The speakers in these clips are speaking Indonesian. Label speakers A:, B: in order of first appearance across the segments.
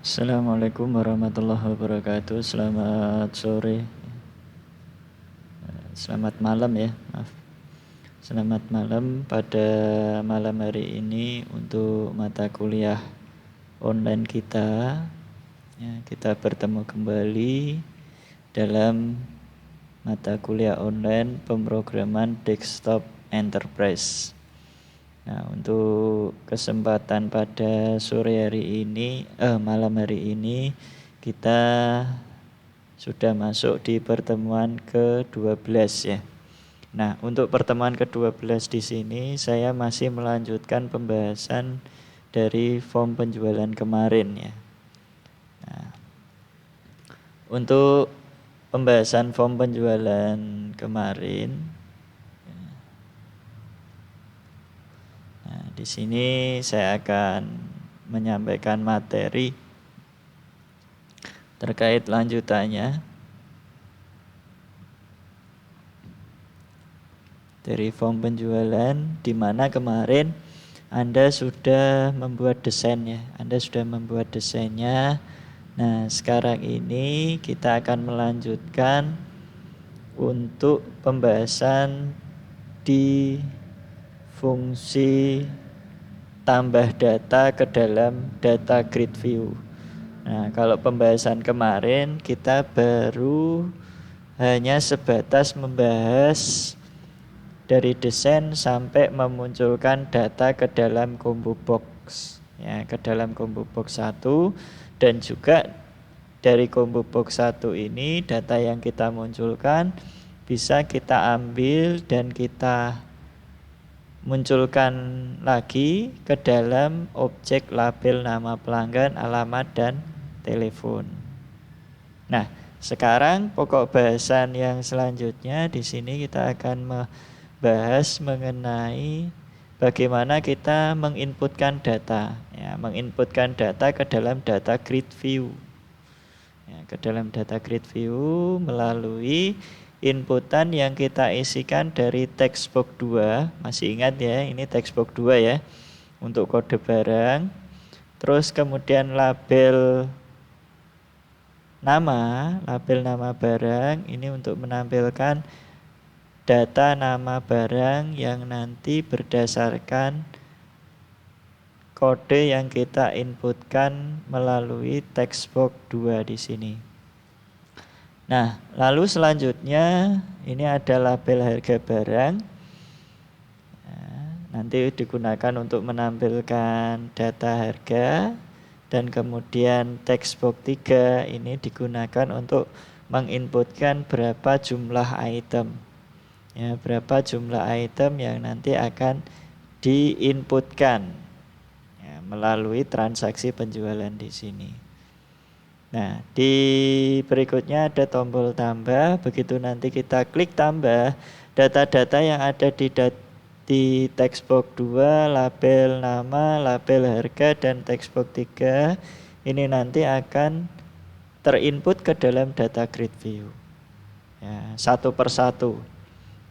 A: Assalamualaikum warahmatullahi wabarakatuh. Selamat sore, selamat malam ya, maaf. Selamat malam pada malam hari ini untuk mata kuliah online kita. Ya, kita bertemu kembali dalam mata kuliah online pemrograman desktop enterprise. Nah, untuk kesempatan pada sore hari ini, malam hari ini kita sudah masuk di pertemuan ke-12 ya. Nah, untuk pertemuan ke-12 di sini saya masih melanjutkan pembahasan dari form penjualan kemarin ya. Nah, untuk pembahasan form penjualan kemarin, nah, di sini saya akan menyampaikan materi terkait lanjutannya dari form penjualan, di mana kemarin Anda sudah membuat desainnya. Nah, sekarang ini kita akan melanjutkan untuk pembahasan di fungsi tambah data ke dalam data grid view. Nah, kalau pembahasan kemarin kita baru hanya sebatas membahas dari desain sampai memunculkan data ke dalam combo box ya, ke dalam combo box 1, dan juga dari combo box 1 ini data yang kita munculkan bisa kita ambil dan kita munculkan lagi ke dalam objek label nama pelanggan, alamat, dan telepon. Nah, sekarang pokok bahasan yang selanjutnya di sini kita akan membahas mengenai bagaimana kita menginputkan data, ya, menginputkan data ke dalam data grid view. Ya, ke dalam data grid view melalui inputan yang kita isikan dari textbox 2. Masih ingat ya, ini textbox 2 ya, untuk kode barang. Terus kemudian label nama barang ini untuk menampilkan data nama barang yang nanti berdasarkan kode yang kita inputkan melalui textbox 2 di sini. Nah, lalu selanjutnya ini ada label harga barang. Nah, nanti digunakan untuk menampilkan data harga, dan kemudian textbox 3 ini digunakan untuk menginputkan berapa jumlah item. Ya, berapa jumlah item yang nanti akan diinputkan ya, melalui transaksi penjualan di sini. Nah, di berikutnya ada tombol tambah. Begitu nanti kita klik tambah, data-data yang ada di textbox 2, label nama, label harga, dan textbox 3 ini nanti akan terinput ke dalam data grid view ya, satu persatu.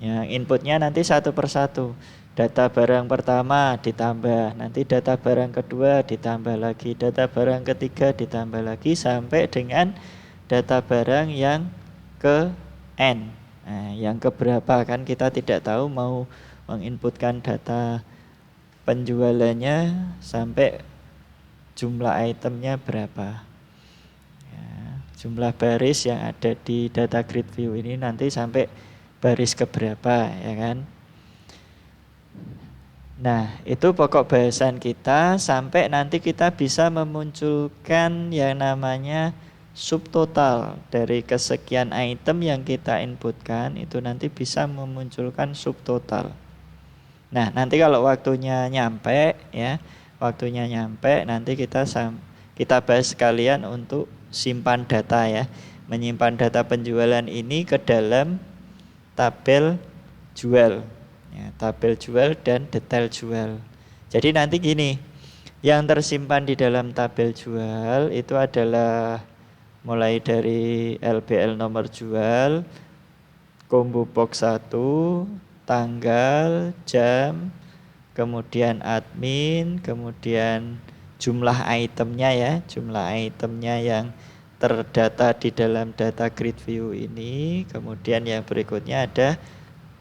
A: Ya, inputnya nanti satu persatu. Data barang pertama ditambah, nanti data barang kedua ditambah lagi, data barang ketiga ditambah lagi, sampai dengan data barang yang ke N. Nah, yang keberapa kan kita tidak tahu, mau menginputkan data penjualannya sampai jumlah itemnya berapa. Ya, jumlah baris yang ada di data grid view ini nanti sampai baris keberapa ya kan. Nah, itu pokok bahasan kita sampai nanti kita bisa memunculkan yang namanya subtotal. Dari kesekian item yang kita inputkan itu nanti bisa memunculkan subtotal. Nah, nanti kalau waktunya nyampe ya, nanti kita bahas sekalian untuk simpan data ya. Menyimpan data penjualan ini ke dalam tabel jual ya, tabel jual dan detail jual. Jadi nanti gini, yang tersimpan di dalam tabel jual itu adalah mulai dari LBL nomor jual, combo box 1, tanggal, jam, kemudian admin, kemudian jumlah itemnya ya, jumlah itemnya yang terdata di dalam data grid view ini. Kemudian yang berikutnya ada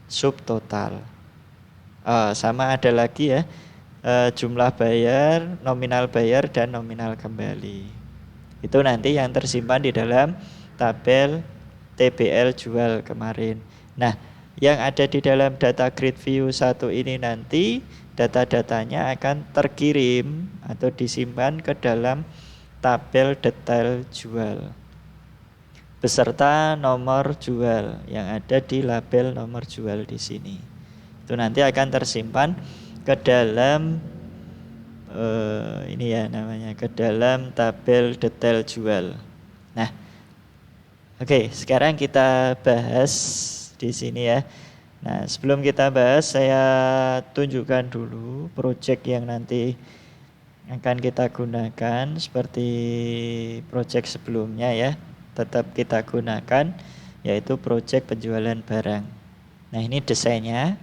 A: subtotal. Sama ada lagi ya, jumlah bayar, nominal bayar, dan nominal kembali. Itu nanti yang tersimpan di dalam tabel TBL jual kemarin. Nah, yang ada di dalam data grid view 1 ini nanti data-datanya akan terkirim atau disimpan ke dalam tabel detail jual beserta nomor jual yang ada di label nomor jual di sini. Itu nanti akan tersimpan ke dalam ini ya namanya, ke dalam tabel detail jual. Nah, oke, sekarang kita bahas di sini ya. Nah, sebelum kita bahas, saya tunjukkan dulu project yang nanti akan kita gunakan seperti project sebelumnya ya. Tetap kita gunakan, yaitu project penjualan barang. Nah, ini desainnya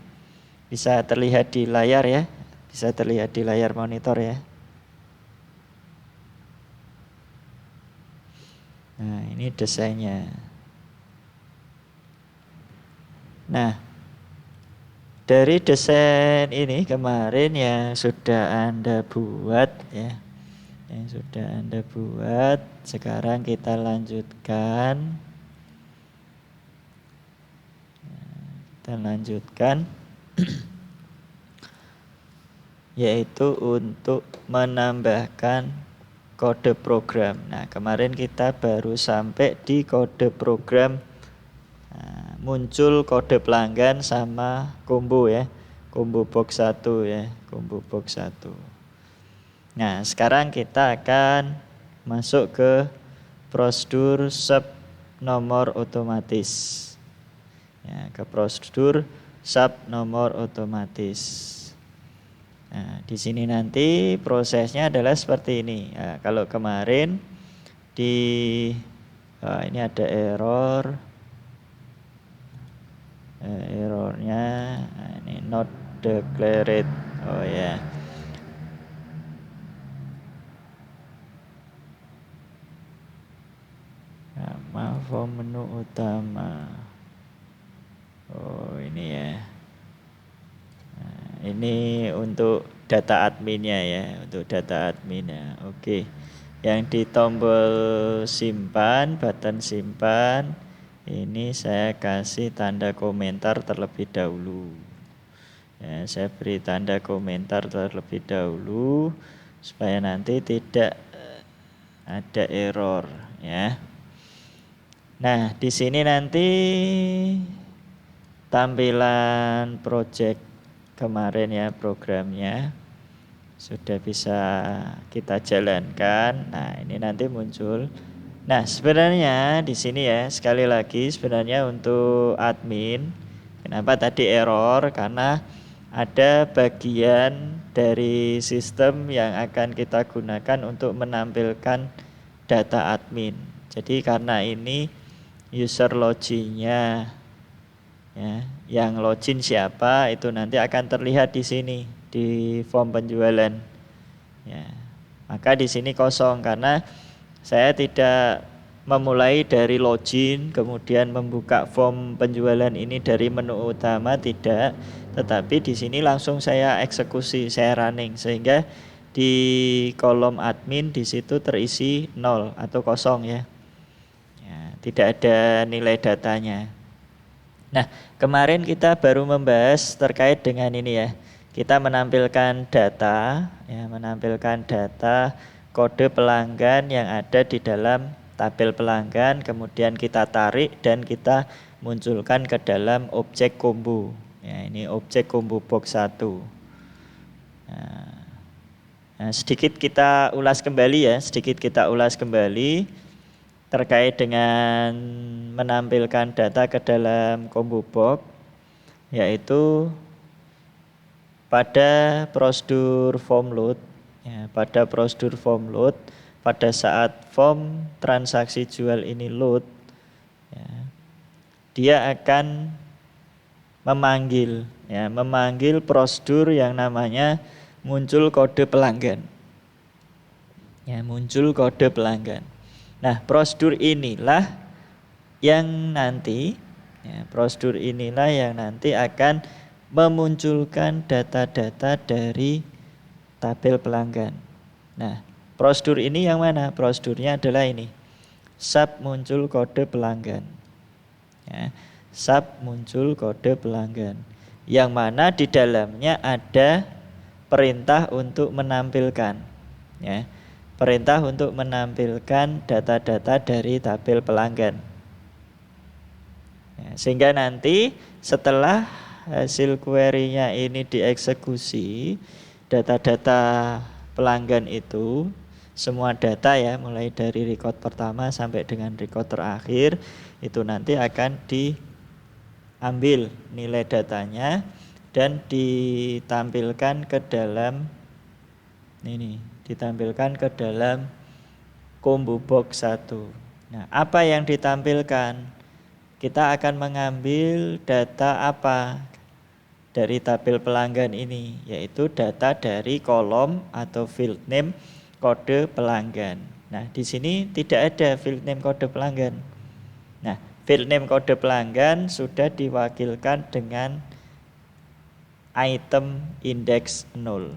A: bisa terlihat di layar ya. Bisa terlihat di layar monitor ya. Nah, ini desainnya. Nah, dari desain ini kemarin yang sudah Anda buat ya, yang sudah Anda buat, sekarang kita lanjutkan. Kita lanjutkan yaitu untuk menambahkan kode program. Nah, kemarin kita baru sampai di kode program. Nah, muncul kode pelanggan sama combo ya, combo box 1 ya, combo box 1. Nah, sekarang kita akan masuk ke prosedur sub nomor otomatis ya, ke prosedur sub nomor otomatis. Nah, di sini nanti prosesnya adalah seperti ini. Nah, kalau kemarin ini ada errornya, ini not declared. Oh ya. Nama form menu utama. Oh ini ya. Nah, ini untuk data adminnya ya, untuk data adminnya. Oke. Yang di tombol simpan, button simpan, ini saya kasih tanda komentar terlebih dahulu. Ya, saya beri tanda komentar terlebih dahulu supaya nanti tidak ada error ya. Nah, di sini nanti tampilan project kemarin ya, programnya sudah bisa kita jalankan. Nah, ini nanti muncul. Nah, sebenarnya di sini ya, sekali lagi sebenarnya untuk admin, kenapa tadi error? Karena ada bagian dari sistem yang akan kita gunakan untuk menampilkan data admin. Jadi karena ini user login-nya ya, yang login siapa itu nanti akan terlihat di sini di form penjualan ya. Maka di sini kosong karena saya tidak memulai dari login kemudian membuka form penjualan ini dari menu utama, tidak, tetapi di sini langsung saya eksekusi, saya running, sehingga di kolom admin di situ terisi 0 atau kosong ya. Ya, tidak ada nilai datanya. Nah, kemarin kita baru membahas terkait dengan ini ya. Kita menampilkan data, ya, menampilkan data kode pelanggan yang ada di dalam tabel pelanggan, kemudian kita tarik dan kita munculkan ke dalam objek combo. Ya, ini objek combo box 1. Nah, sedikit kita ulas kembali ya, sedikit kita ulas kembali terkait dengan menampilkan data ke dalam combo box, yaitu pada prosedur form load ya, pada prosedur form load, pada saat form transaksi jual ini load ya, dia akan memanggil prosedur yang namanya muncul kode pelanggan. Ya, muncul kode pelanggan. Nah, prosedur inilah yang nanti akan memunculkan data-data dari tabel pelanggan. Nah, prosedur ini yang mana? Prosedurnya adalah ini. Sub muncul kode pelanggan. Ya, sub muncul kode pelanggan. Yang mana di dalamnya ada perintah untuk menampilkan. Ya, perintah untuk menampilkan data-data dari tabel pelanggan. Ya, sehingga nanti setelah hasil query-nya ini dieksekusi, data-data pelanggan itu, semua data ya, mulai dari record pertama sampai dengan record terakhir, itu nanti akan diambil nilai datanya dan ditampilkan ke dalam combo box 1. Nah, apa yang ditampilkan? Kita akan mengambil data apa dari tabel pelanggan ini, yaitu data dari kolom atau field name kode pelanggan. Nah, di sini tidak ada field name kode pelanggan. Nah, field name kode pelanggan sudah diwakilkan dengan item index 0.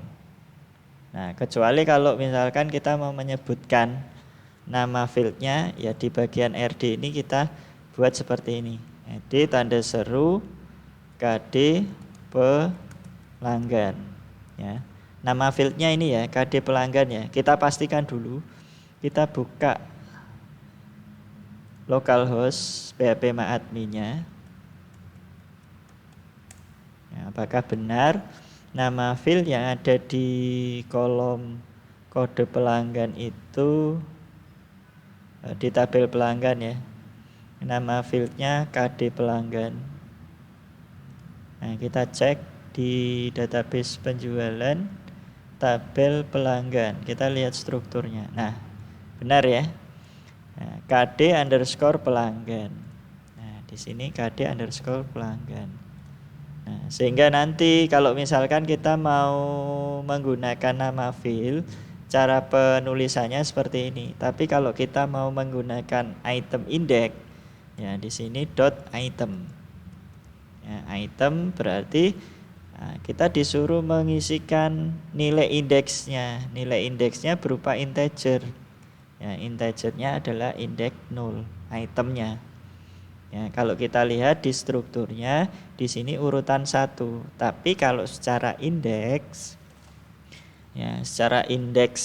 A: Nah, kecuali kalau misalkan kita mau menyebutkan nama fieldnya, ya di bagian RD ini kita buat seperti ini. Jadi tanda seru KD pelanggan. Ya. Nama fieldnya ini ya, KD pelanggan ya. Kita pastikan dulu. Kita buka localhost PHP admin-nya. Ya, apakah benar nama field yang ada di kolom kode pelanggan itu di tabel pelanggan ya. Nama fieldnya KD pelanggan. Nah, kita cek di database penjualan tabel pelanggan. Kita lihat strukturnya. Nah, benar ya. Nah, KD underscore pelanggan. Nah, di sini KD underscore pelanggan. Nah, sehingga nanti kalau misalkan kita mau menggunakan nama field, cara penulisannya seperti ini. Tapi kalau kita mau menggunakan item index, ya di sini dot item. Ya, item berarti kita disuruh mengisikan nilai indeksnya. Nilai indeksnya berupa integer. Ya, integernya adalah indeks 0, itemnya. Ya, kalau kita lihat di strukturnya di sini urutan 1. Tapi kalau secara indeks, ya secara indeks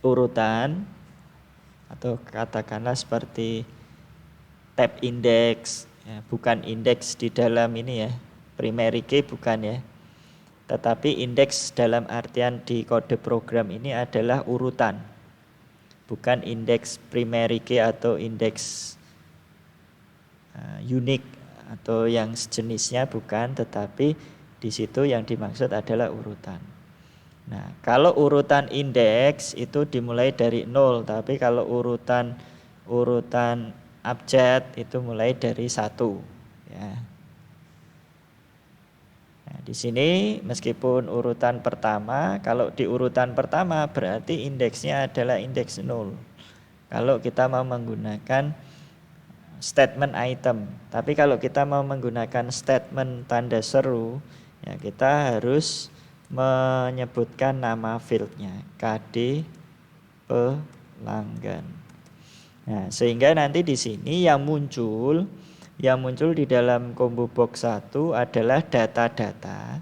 A: urutan atau katakanlah seperti tab index, ya, bukan indeks di dalam ini ya, primary key bukan ya, tetapi indeks dalam artian di kode program ini adalah urutan, bukan indeks primary key atau indeks unique atau yang sejenisnya, bukan, tetapi di situ yang dimaksud adalah urutan. Nah, kalau urutan indeks itu dimulai dari 0, tapi kalau urutan abjad itu mulai dari 1 ya. Nah, di sini meskipun urutan pertama, kalau di urutan pertama berarti indeksnya adalah indeks 0. Kalau kita mau menggunakan statement item. Tapi kalau kita mau menggunakan statement tanda seru, ya kita harus menyebutkan nama fieldnya, KD pelanggan. Nah, sehingga nanti di sini yang muncul di dalam combo box 1 adalah data-data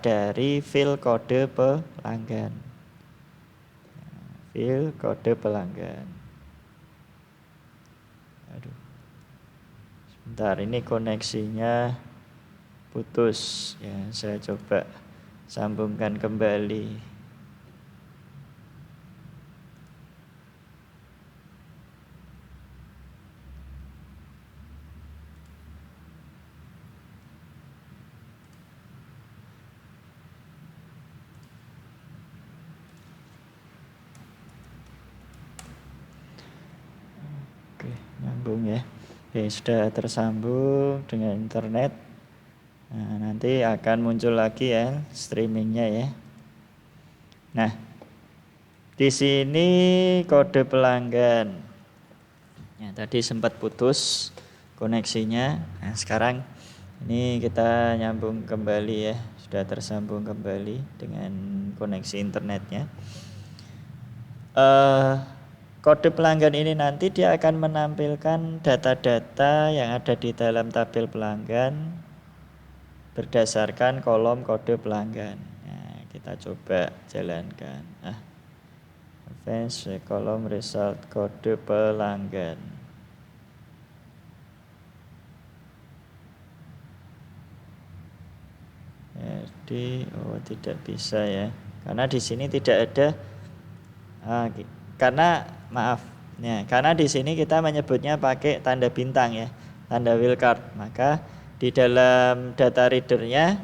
A: dari field kode pelanggan. Field kode pelanggan. Aduh. Sebentar, ini koneksinya putus ya, saya coba sambungkan kembali. Oke, nyambung ya. Oke, sudah tersambung dengan internet. Nah, nanti akan muncul lagi ya streamingnya ya. Nah, Di sini kode pelanggan. Ya, tadi sempat putus koneksinya. Nah, sekarang ini kita nyambung kembali ya. Sudah tersambung kembali dengan koneksi internetnya. Kode pelanggan ini nanti dia akan menampilkan data-data yang ada di dalam tabel pelanggan berdasarkan kolom kode pelanggan. Nah, kita coba jalankan. Advance kolom result kode pelanggan. Jadi tidak bisa ya, karena di sini tidak ada. Karena maaf, ya, karena di sini kita menyebutnya pakai tanda bintang ya, tanda wildcard. Maka di dalam data readernya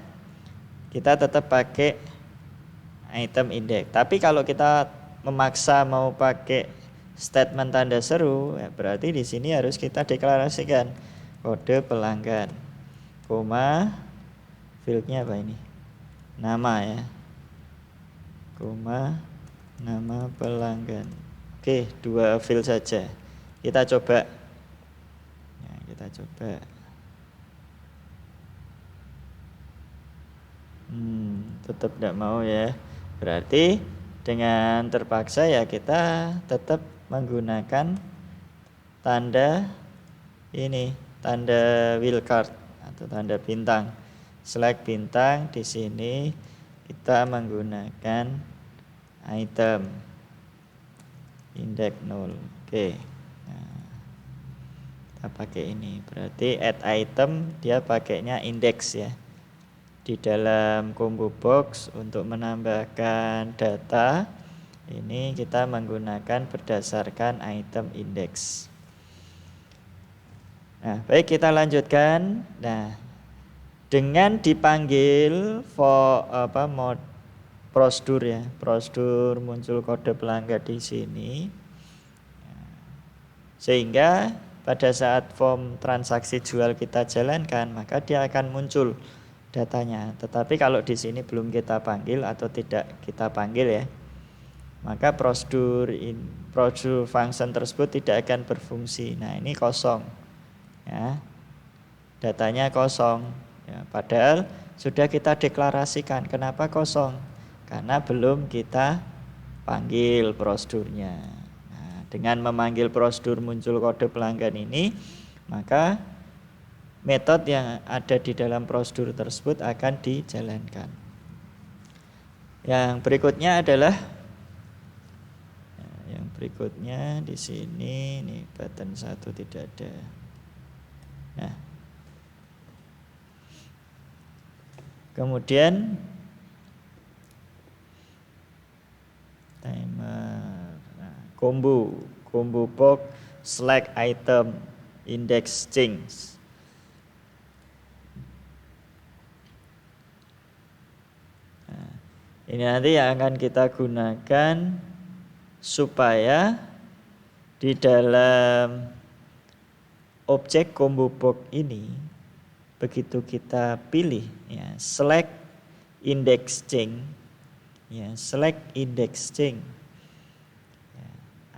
A: kita tetap pakai item index. Tapi kalau kita memaksa mau pakai statement tanda seru, ya berarti di sini harus kita deklarasikan kode pelanggan, koma, fieldnya apa ini? Nama ya, koma, nama pelanggan. Oke, 2 field saja. Kita coba. Ya, kita coba. Tetap tidak mau ya. Berarti dengan terpaksa ya kita tetap menggunakan tanda ini, tanda wildcard atau tanda bintang. Select bintang di sini kita menggunakan item index 0. Oke. Nah, kita pakai ini. Berarti add item dia pakainya index ya. Di dalam combo box untuk menambahkan data ini kita menggunakan berdasarkan item index. Nah, baik, kita lanjutkan. Nah, dengan dipanggil mode prosedur ya, prosedur muncul kode pelanggan di sini, sehingga pada saat form transaksi jual kita jalankan maka dia akan muncul datanya. Tetapi kalau di sini belum kita panggil atau tidak kita panggil ya, maka prosedur function tersebut tidak akan berfungsi. Nah, ini kosong ya, datanya kosong ya, padahal sudah kita deklarasikan. Kenapa kosong? Karena belum kita panggil prosedurnya. Nah, dengan memanggil prosedur muncul kode pelanggan ini, maka metode yang ada di dalam prosedur tersebut akan dijalankan. Yang berikutnya adalah di sini nih button 1 tidak ada. Nah, kemudian timer, combo box select item index change. Nah, ini nanti yang akan kita gunakan supaya di dalam objek combo box ini begitu kita pilih ya select index change ya, select index change ya,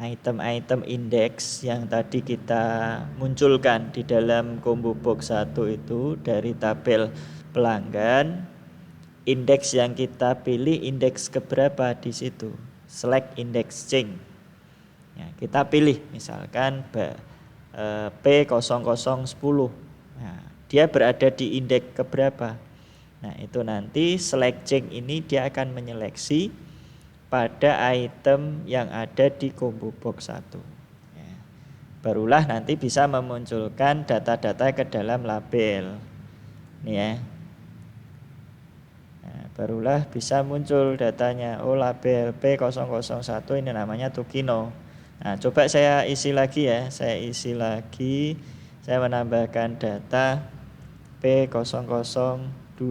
A: item-item index yang tadi kita munculkan di dalam combo box 1 itu dari tabel pelanggan, indeks yang kita pilih indeks keberapa di situ, select index change ya, kita pilih misalkan P0010. Nah, dia berada di indeks keberapa. Nah, itu nanti select change ini dia akan menyeleksi pada item yang ada di combo box 1 ya. Barulah nanti bisa memunculkan data-data ke dalam label nih ya. Nah, barulah bisa muncul datanya. Oh, label P001 ini namanya Tukino. Nah, coba saya isi lagi ya. Saya isi lagi. Saya menambahkan data P002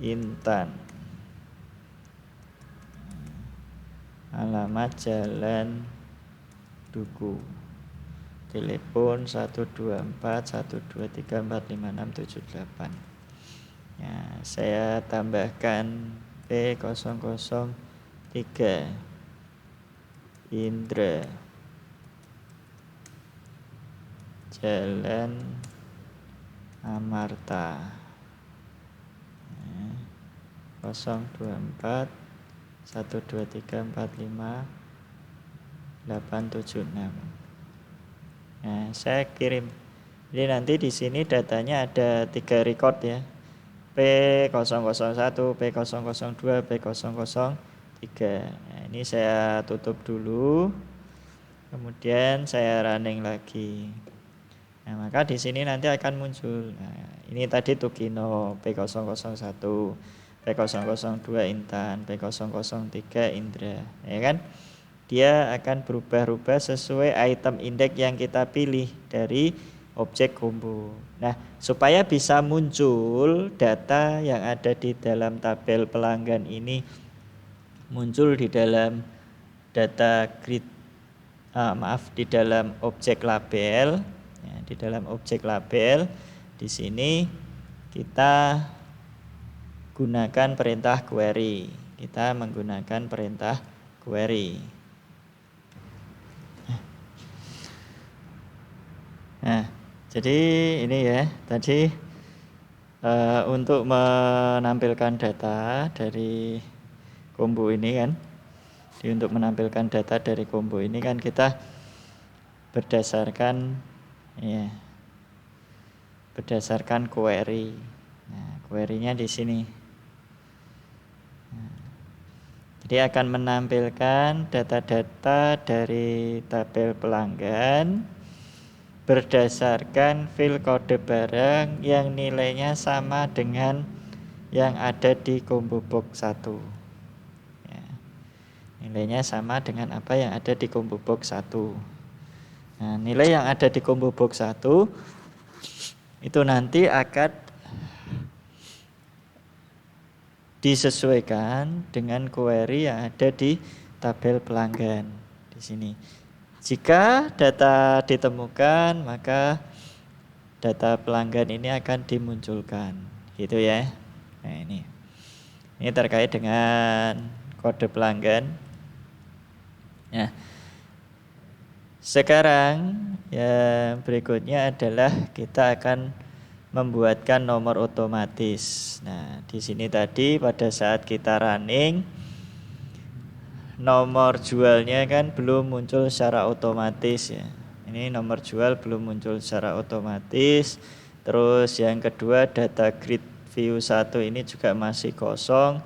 A: Intan, alamat Jalan Duku, telepon 12412345678. Ya, saya tambahkan P003 Indra Jalan Amarta 024 12345 876. Nah, saya kirim. Jadi nanti di sini datanya ada 3 record ya. P001, P002, P003. Nah, ini saya tutup dulu. Kemudian saya running lagi. Nah, maka di sini nanti akan muncul. Nah, ini tadi Tugino P001, P002 Intan, P003 Indra, ya kan? Dia akan berubah-ubah sesuai item indeks yang kita pilih dari objek combo. Nah, supaya bisa muncul data yang ada di dalam tabel pelanggan ini muncul di dalam data grid, di dalam objek label. Ya, di dalam objek label di sini kita gunakan perintah query. Kita menggunakan perintah query. Nah, jadi ini ya tadi untuk menampilkan data dari combo ini kan. Jadi untuk menampilkan data dari combo ini kan kita berdasarkan query. Nah, query-nya di sini. Jadi akan menampilkan data-data dari tabel pelanggan berdasarkan file kode barang yang nilainya sama dengan yang ada di combo box 1. Ya. Nilainya sama dengan apa yang ada di combo box 1. Nah, nilai yang ada di combo box 1 itu nanti akan disesuaikan dengan query yang ada di tabel pelanggan di sini. Jika data ditemukan, maka data pelanggan ini akan dimunculkan, gitu ya. Nah, ini terkait dengan kode pelanggan. Nah, sekarang yang berikutnya adalah kita akan membuatkan nomor otomatis. Nah, di sini tadi pada saat kita running nomor jualnya kan belum muncul secara otomatis ya. Ini nomor jual belum muncul secara otomatis. Terus yang kedua data grid view 1 ini juga masih kosong,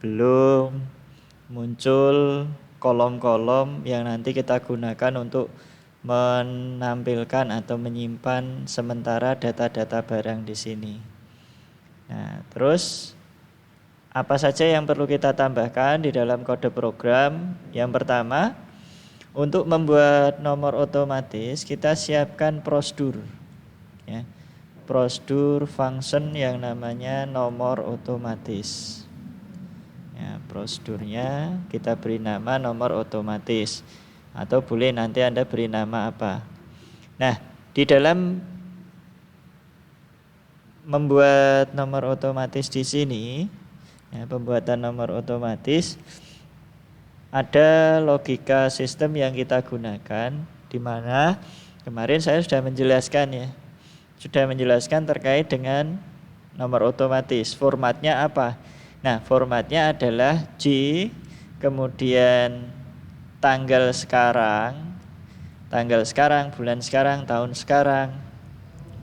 A: belum muncul kolom-kolom yang nanti kita gunakan untuk menampilkan atau menyimpan sementara data-data barang di sini. Nah, terus apa saja yang perlu kita tambahkan di dalam kode program? Yang pertama, untuk membuat nomor otomatis kita siapkan prosedur. Ya, prosedur function yang namanya nomor otomatis. Ya, prosedurnya kita beri nama nomor otomatis. Atau boleh nanti Anda beri nama apa. Nah, di dalam membuat nomor otomatis di sini, ya, pembuatan nomor otomatis ada logika sistem yang kita gunakan, di mana kemarin saya sudah menjelaskan ya, terkait dengan nomor otomatis. Formatnya apa? Nah, formatnya adalah J, kemudian tanggal sekarang, bulan sekarang, tahun sekarang,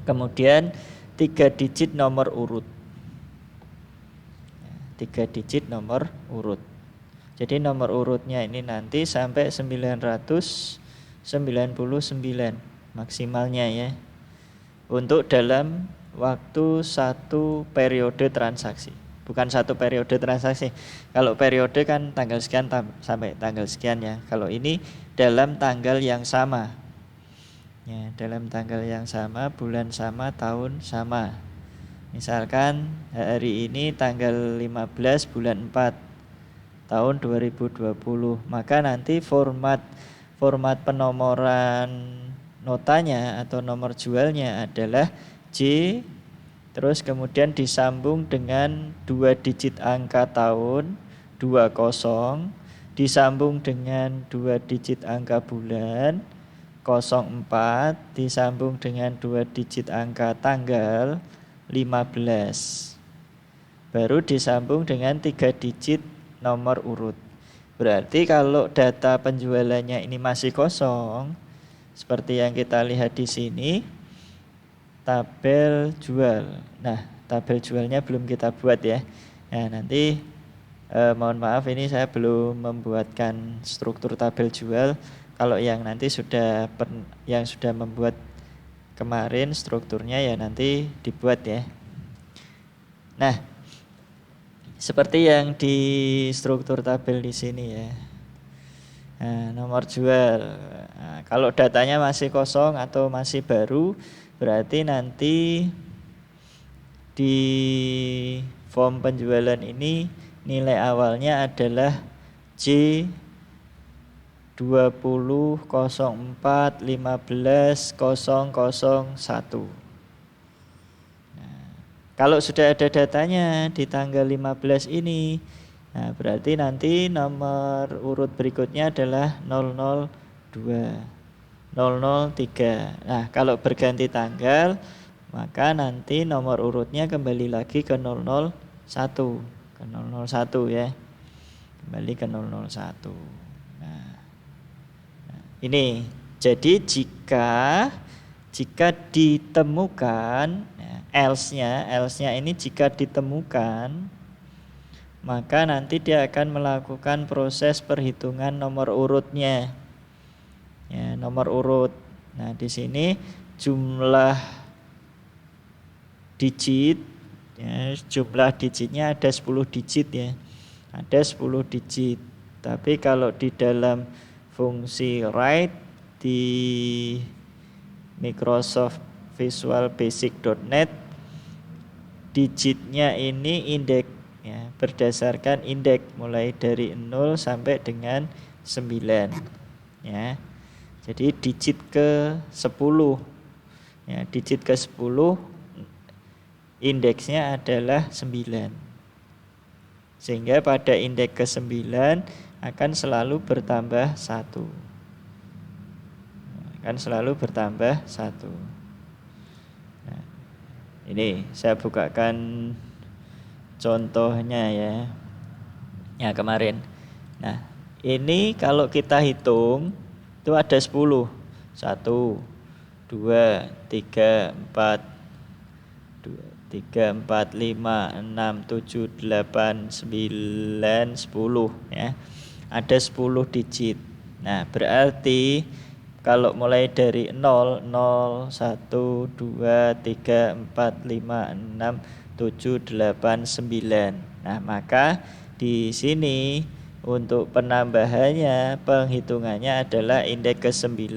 A: kemudian 3 digit nomor urut. 3 digit nomor urut. Jadi nomor urutnya ini nanti sampai 999 maksimalnya ya. Untuk dalam waktu 1 periode transaksi. Bukan 1 periode transaksi. Kalau periode kan tanggal sekian sampai tanggal sekian ya. Kalau ini dalam tanggal yang sama. Ya, dalam tanggal yang sama, bulan sama, tahun sama. Misalkan hari ini tanggal 15 bulan 4 tahun 2020. Maka nanti format penomoran notanya atau nomor jualnya adalah J, terus kemudian disambung dengan 2 digit angka tahun, 20 disambung dengan 2 digit angka bulan 04 disambung dengan 2 digit angka tanggal 15 baru disambung dengan 3 digit nomor urut. Berarti kalau data penjualannya ini masih kosong seperti yang kita lihat di sini, tabel jual. Nah, tabel jualnya belum kita buat ya. Nah, nanti mohon maaf ini saya belum membuatkan struktur tabel jual. Kalau yang nanti yang sudah membuat kemarin strukturnya ya nanti dibuat ya. Nah, seperti yang di struktur tabel di sini ya. Nah, nomor jual. Nah, kalau datanya masih kosong atau masih baru, berarti nanti di form penjualan ini nilai awalnya adalah J 20.04.15.001. Kalau sudah ada datanya di tanggal 15 ini, nah berarti nanti nomor urut berikutnya adalah 002, 003. Nah, kalau berganti tanggal, maka nanti nomor urutnya kembali lagi ke 001, ke 001 ya. Kembali ke 001. Nah, ini jadi jika ditemukan else-nya ini jika ditemukan maka nanti dia akan melakukan proses perhitungan nomor urutnya. Ya, nomor urut. Nah, di sini jumlah digit ya, jumlah digitnya ada 10 digit ya. Ada 10 digit. Tapi kalau di dalam fungsi write di Microsoft Visual Basic.net digitnya ini indeks ya, berdasarkan indeks mulai dari 0 sampai dengan 9 ya. Jadi digit ke 10 ya, digit ke 10 indeksnya adalah 9. Sehingga pada indeks ke 9 akan selalu bertambah 1. Akan selalu bertambah 1. Nah, ini saya bukakan contohnya ya. Ya kemarin. Nah, ini kalau kita hitung itu ada 10. 1 2 3 4 3 4 5 6 7 8 9 10 ya. Ada 10 digit. Nah, berarti kalau mulai dari 0 0 1 2 3 4 5 6 7 8 9. Nah, maka di sini untuk penambahannya penghitungannya adalah indeks ke-9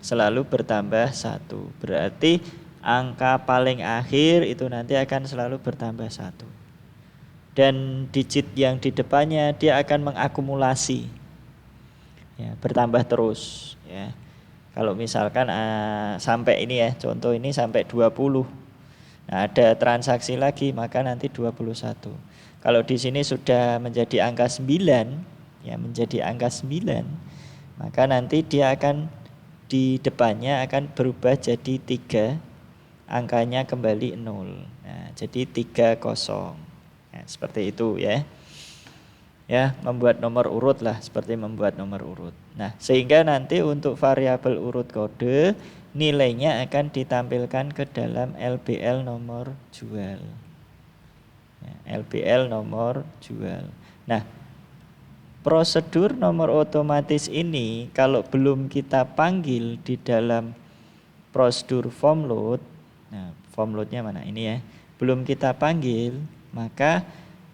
A: selalu bertambah 1. Berarti angka paling akhir itu nanti akan selalu bertambah 1. Dan digit yang di depannya dia akan mengakumulasi. Ya, bertambah terus ya. Kalau misalkan sampai ini ya, contoh ini sampai 20. Nah, ada transaksi lagi maka nanti 21. Kalau di sini sudah menjadi angka 9, ya menjadi angka 9, maka nanti dia akan di depannya akan berubah jadi 3, angkanya kembali 0. Nah, jadi 30. Nah, seperti itu ya. Ya, membuat nomor urut lah, seperti membuat nomor urut. Nah, sehingga nanti untuk variabel urut kode nilainya akan ditampilkan ke dalam LBL nomor jual. Ya, LBL nomor jual. Nah, prosedur nomor otomatis ini kalau belum kita panggil di dalam prosedur form load, nah form loadnya mana ini ya, belum kita panggil, maka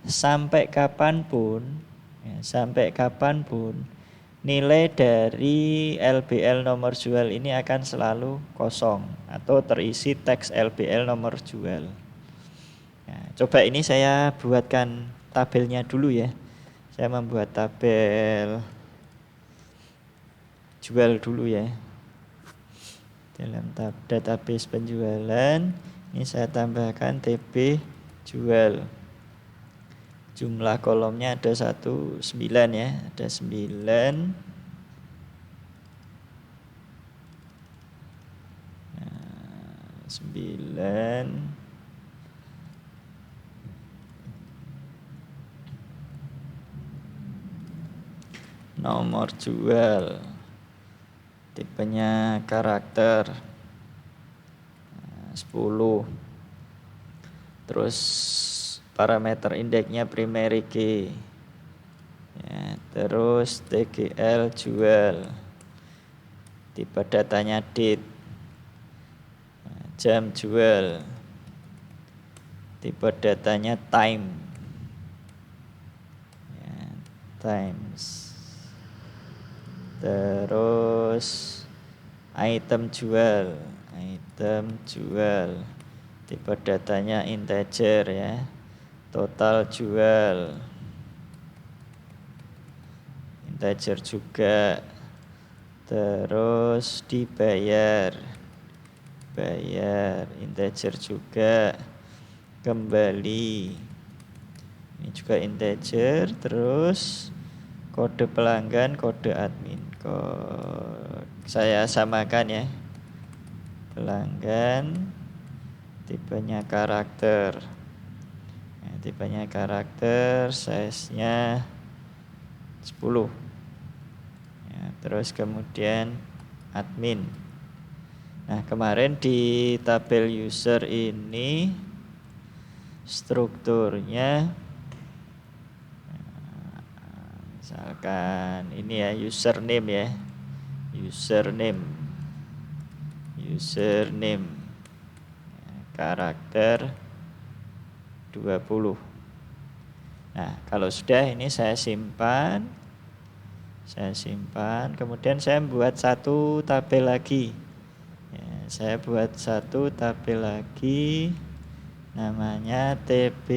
A: sampai kapanpun nilai dari LBL nomor jual ini akan selalu kosong atau terisi teks LBL nomor jual. Nah, coba ini saya buatkan tabelnya dulu ya. Saya membuat tabel jual dulu ya. Dalam database penjualan ini saya tambahkan TB jual. Jumlah kolomnya ada 9 ya, ada 9. Nah, 9. Nomor jual, tipenya karakter, 10. Terus parameter indeksnya primary key ya, terus TGL jual, tipe datanya date, jam jual, tipe datanya time ya, times. Terus item jual, tipe datanya integer ya, total jual, integer juga. Terus dibayar, integer juga. Kembali, ini juga integer. Terus kode pelanggan, kode admin. Saya samakan ya, pelanggan, tipenya karakter. Nah, tipenya karakter, size-nya 10 ya, terus kemudian admin. Nah, kemarin di tabel user ini strukturnya misalkan ini ya, username ya, username karakter 20. Nah, kalau sudah ini saya simpan, kemudian saya buat satu tabel lagi ya, saya buat satu tabel lagi namanya TB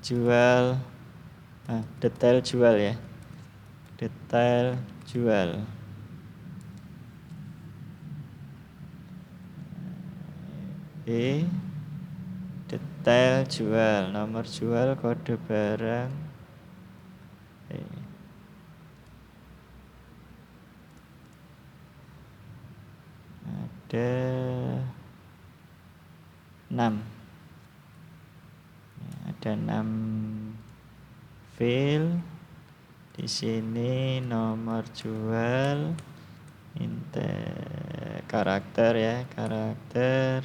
A: jual, detail jual ya, detail jual. Detail jual, nomor jual, kode barang. Ada 6. Ada 6 field. Di sini nomor jual, karakter ya, karakter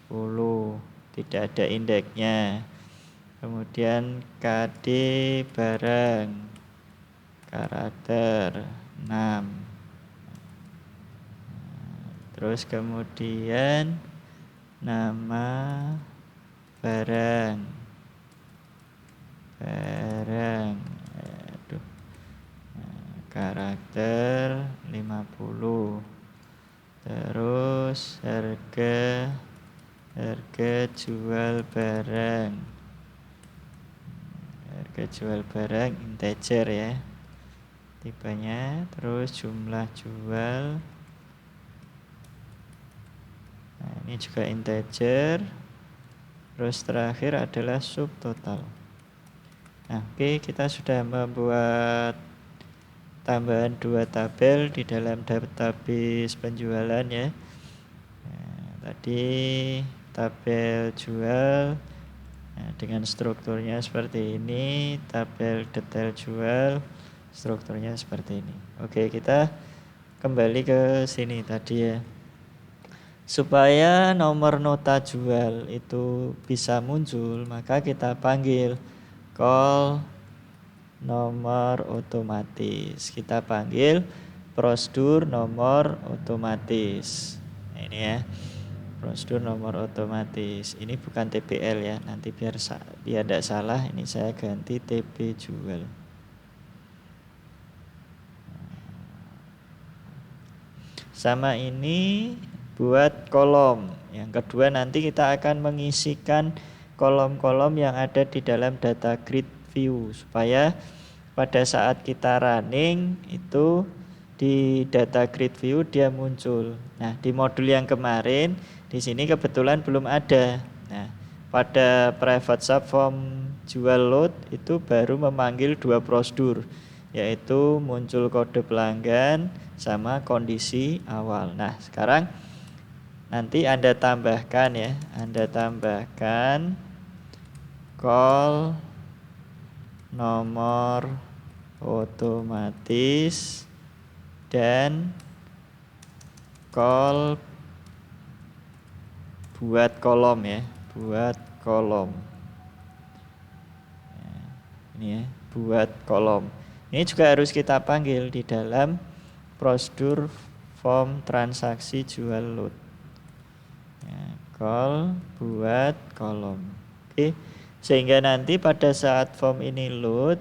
A: 10, tidak ada indeksnya. Kemudian KD barang, karakter 6. Terus kemudian nama barang, karakter 50. Terus harga jual barang, integer ya tipenya. Terus jumlah jual, nah ini juga integer. Terus terakhir adalah subtotal. Nah, oke, kita sudah membuat tambahan 2 tabel di dalam database penjualan ya. Nah, tadi tabel jual dengan strukturnya seperti ini, tabel detail jual strukturnya seperti ini. Oke, kita kembali ke sini tadi ya. Supaya nomor nota jual itu bisa muncul, maka kita panggil call nomor otomatis. Kita panggil prosedur nomor otomatis. Nah, ini ya, prosedur nomor otomatis. Ini bukan TBL ya, nanti biar tidak salah, ini saya ganti TB jual. Sama ini buat kolom. Yang kedua, nanti kita akan mengisikan kolom-kolom yang ada di dalam data grid view supaya pada saat kita running itu di data grid view dia muncul. Nah, di modul yang kemarin di sini kebetulan belum ada. Nah, pada private subform jual load itu baru memanggil dua prosedur, yaitu muncul kode pelanggan sama kondisi awal. Nah, sekarang nanti Anda tambahkan ya, Anda tambahkan call nomor otomatis dan call buat kolom ya, buat kolom. Ini ya, buat kolom. Ini juga harus kita panggil di dalam prosedur form transaksi jual load. Ya, call buat kolom. Oke, sehingga nanti pada saat form ini load,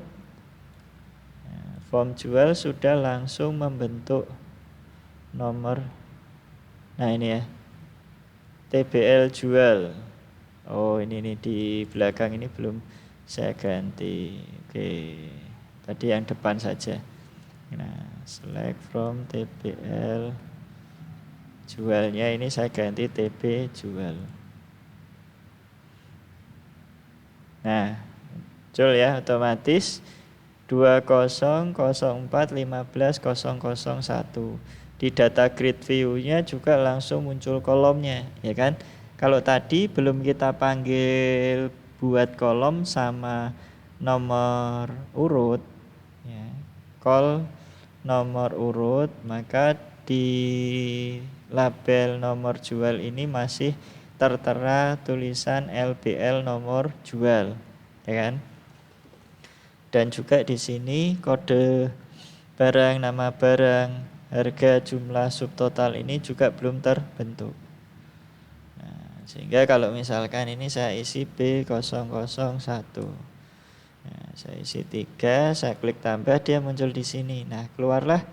A: form jual sudah langsung membentuk nomor. Nah ini ya, TBL jual. Oh ini di belakang ini belum saya ganti. Oke, tadi yang depan saja. Nah, select from TBL jualnya ini saya ganti TB jual. Nah, muncul ya otomatis 2004150001. Di data grid view-nya juga langsung muncul kolomnya, ya kan? Kalau tadi belum kita panggil buat kolom sama nomor urut, ya, call nomor urut, maka di label nomor jual ini masih tertera tulisan LBL nomor jual, ya kan? Dan juga di sini kode barang, nama barang, harga, jumlah, subtotal ini juga belum terbentuk. Nah, sehingga kalau misalkan ini saya isi B001, nah, saya isi 3, saya klik tambah, dia muncul di sini. Nah, keluarlah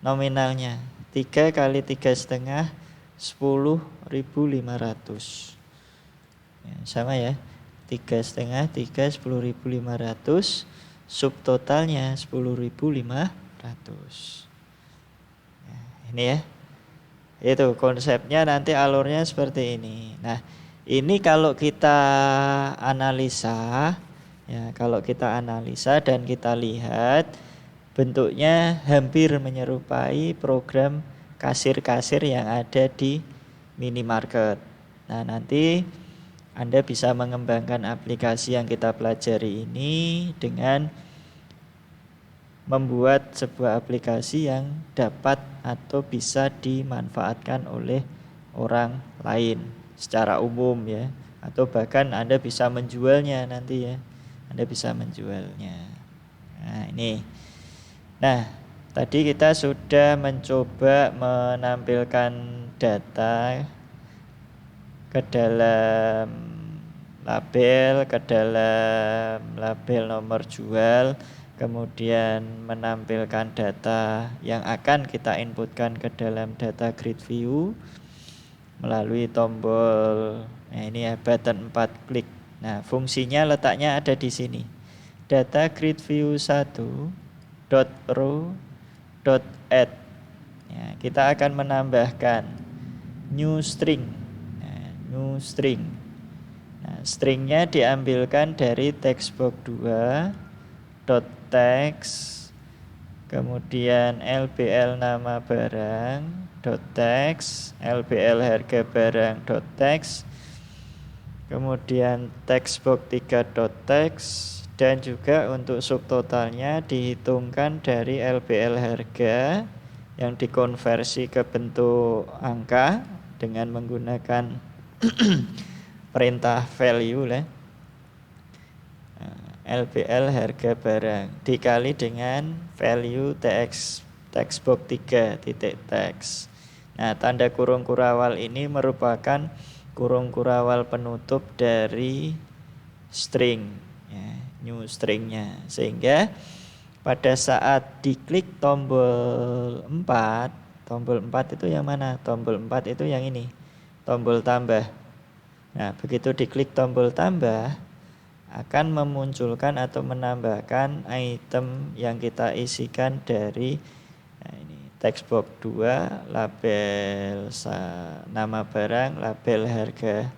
A: nominalnya 3 kali 3,5 10.500. Ya, sama ya, 3,5 3 10.500, subtotalnya 10.500. Ini ya, itu konsepnya, nanti alurnya seperti ini. Nah, ini kalau kita analisa ya, kalau kita analisa dan kita lihat bentuknya hampir menyerupai program kasir-kasir yang ada di minimarket. Nah, nanti Anda bisa mengembangkan aplikasi yang kita pelajari ini dengan membuat sebuah aplikasi yang dapat atau bisa dimanfaatkan oleh orang lain secara umum ya, atau bahkan Anda bisa menjualnya nanti ya, Anda bisa menjualnya. Nah ini, nah tadi kita sudah mencoba menampilkan data ke dalam label, ke dalam label nomor jual, kemudian menampilkan data yang akan kita inputkan ke dalam data grid view melalui tombol, nah ini ya, button 4 klik. Nah, fungsinya letaknya ada di sini. Data grid view 1.row.add. Ya, kita akan menambahkan new string. Nah, new string. Nah, stringnya diambilkan dari textbox 2 .text, kemudian LBL nama barang .text, LBL harga barang .text, kemudian textbox 3 .text, dan juga untuk subtotalnya dihitungkan dari LBL harga yang dikonversi ke bentuk angka dengan menggunakan perintah value lah. LBL harga barang dikali dengan value textbox 3 titik text. Nah, tanda kurung kurawal ini merupakan kurung kurawal penutup dari string ya, new stringnya, sehingga pada saat diklik tombol 4 itu yang mana? Tombol 4 itu yang ini, tombol tambah. Nah, begitu diklik tombol tambah akan memunculkan atau menambahkan item yang kita isikan dari ini textbox 2, label nama barang, label harga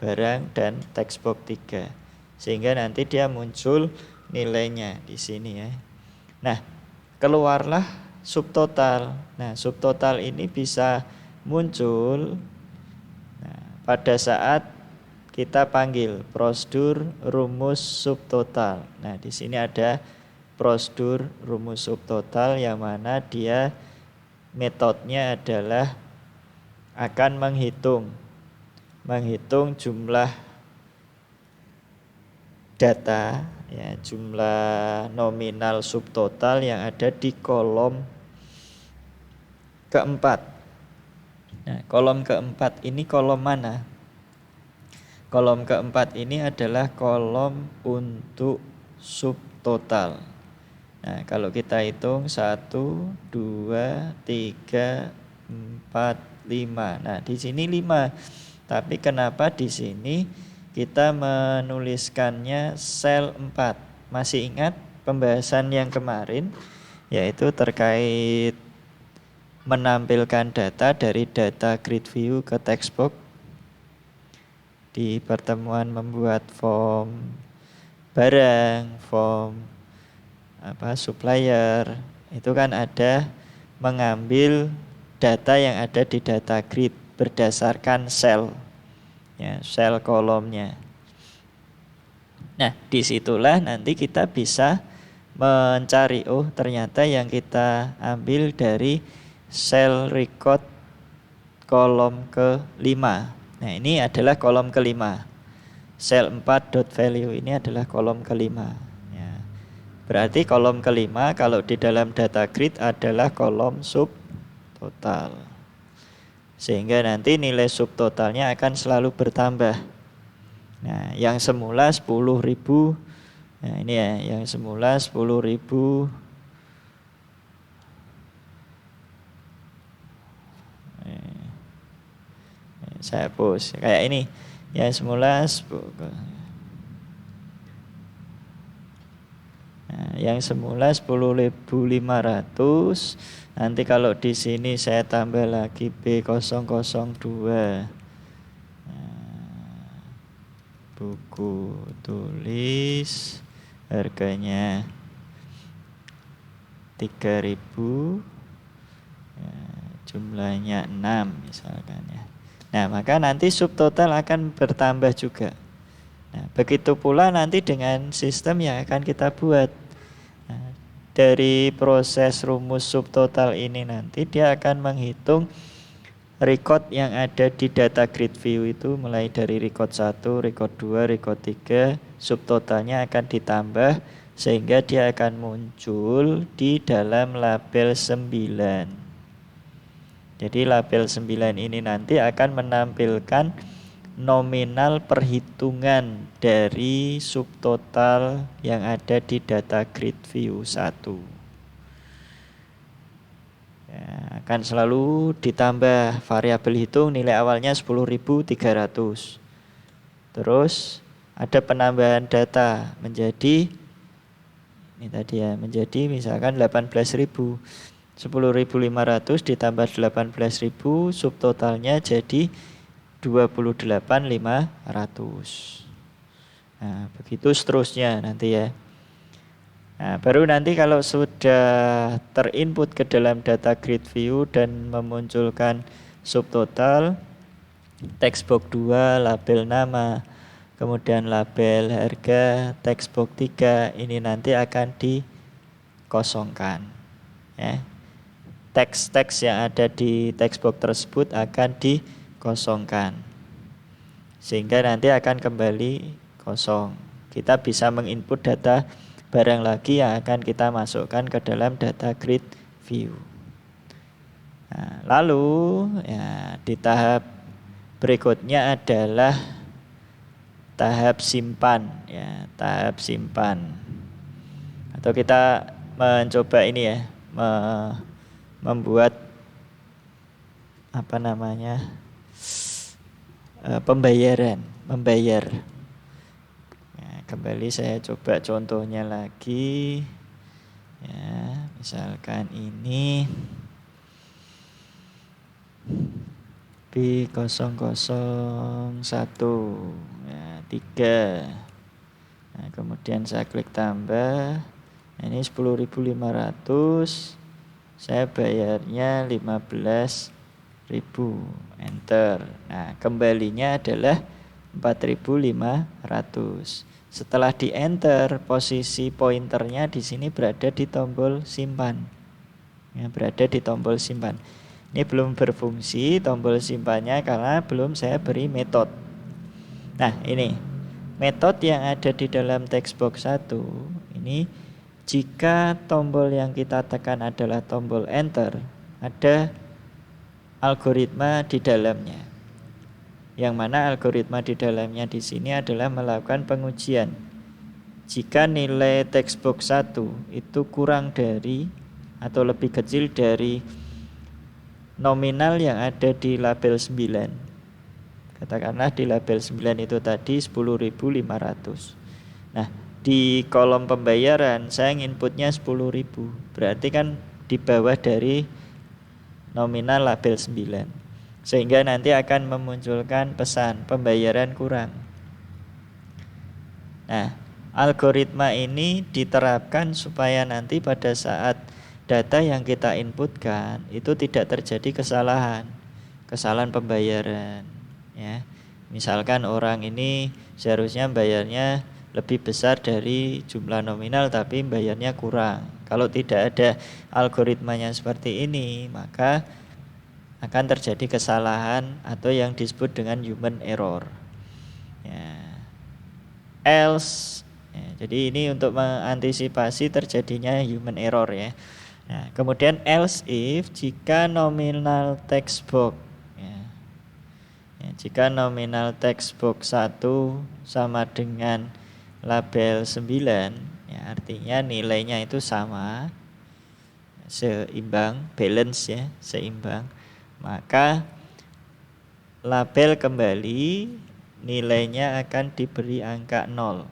A: barang dan text box 3. Sehingga nanti dia muncul nilainya di sini ya. Nah, keluarlah subtotal. Nah, subtotal ini bisa muncul pada saat kita panggil prosedur rumus subtotal. Nah, di sini ada prosedur rumus subtotal yang mana dia metodenya adalah akan menghitung jumlah data ya, jumlah nominal subtotal yang ada di kolom keempat. Nah, kolom keempat ini kolom mana? Kolom keempat ini adalah kolom untuk subtotal. Nah, kalau kita hitung 1, 2, 3, 4, 5. Nah, di sini 5. Tapi kenapa di sini kita menuliskannya sel 4? Masih ingat pembahasan yang kemarin, yaitu terkait menampilkan data dari data grid view ke text box di pertemuan membuat form barang, form supplier. Itu kan ada mengambil data yang ada di data grid berdasarkan sel ya, sel kolomnya. Nah, disitulah nanti kita bisa mencari, oh ternyata yang kita ambil dari sel record kolom ke-5. Nah, ini adalah kolom ke-5. Sel 4.value ini adalah kolom ke-5 ya. Berarti kolom ke-5 kalau di dalam data grid adalah kolom subtotal. Sehingga nanti nilai subtotalnya akan selalu bertambah. Nah, yang semula 10.000. Nah, ini ya, yang semula 10.000 saya hapus kayak ini. Yang semula yang semula 10.500. Nanti kalau di sini saya tambah lagi B002. Buku tulis harganya 3.000. Jumlahnya 6 misalkan ya. Nah, maka nanti subtotal akan bertambah juga. Nah, begitu pula nanti dengan sistem yang akan kita buat. Nah, dari proses rumus subtotal ini nanti dia akan menghitung record yang ada di data grid view itu mulai dari record 1, record 2, record 3, subtotalnya akan ditambah sehingga dia akan muncul di dalam label 9. Jadi label 9 ini nanti akan menampilkan nominal perhitungan dari subtotal yang ada di data grid view 1. Ya, akan selalu ditambah variabel hitung nilai awalnya 10.300. Terus ada penambahan data menjadi ini tadi ya, menjadi misalkan 18.000. 10.500 ditambah 18.000, subtotalnya jadi 28.500. Nah, begitu seterusnya nanti ya. Nah, baru nanti kalau sudah terinput ke dalam data grid view dan memunculkan subtotal, text box 2, label nama, kemudian label harga, text box 3, ini nanti akan dikosongkan ya. Teks-teks yang ada di text box tersebut akan dikosongkan sehingga nanti akan kembali kosong. Kita bisa menginput data barang lagi yang akan kita masukkan ke dalam data grid view. Nah, lalu ya, di tahap berikutnya adalah tahap simpan ya, tahap simpan. Atau kita mencoba ini ya, membuat membayar. Nah, kembali saya coba contohnya lagi ya, misalkan ini B001 ya, 3. Nah, kemudian saya klik tambah. Nah, ini 10.500. Saya bayarnya 15.000. Enter. Nah, kembalinya adalah 4.500. Setelah di enter, posisi pointernya di sini berada di tombol simpan. Ya, berada di tombol simpan. Ini belum berfungsi tombol simpannya karena belum saya beri metode. Nah, ini metode yang ada di dalam textbox 1 ini, jika tombol yang kita tekan adalah tombol enter, ada algoritma di dalamnya. Yang mana algoritma di dalamnya di sini adalah melakukan pengujian. Jika nilai textbox 1 itu kurang dari atau lebih kecil dari nominal yang ada di label 9. Katakanlah di label 9 itu tadi 10.500. Nah, di kolom pembayaran saya inputnya 10.000. Berarti kan di bawah dari nominal label 9. Sehingga nanti akan memunculkan pesan pembayaran kurang. Nah, algoritma ini diterapkan supaya nanti pada saat data yang kita inputkan itu tidak terjadi kesalahan pembayaran ya. Misalkan orang ini seharusnya bayarnya lebih besar dari jumlah nominal tapi bayarnya kurang. Kalau tidak ada algoritmanya seperti ini, maka akan terjadi kesalahan atau yang disebut dengan human error ya. Else ya, jadi ini untuk mengantisipasi terjadinya human error ya. Nah, kemudian else if jika nominal textbox ya. Ya, jika nominal textbox 1 sama dengan label 9 ya, artinya nilainya itu sama, seimbang, balance ya, seimbang, maka label kembali nilainya akan diberi angka 0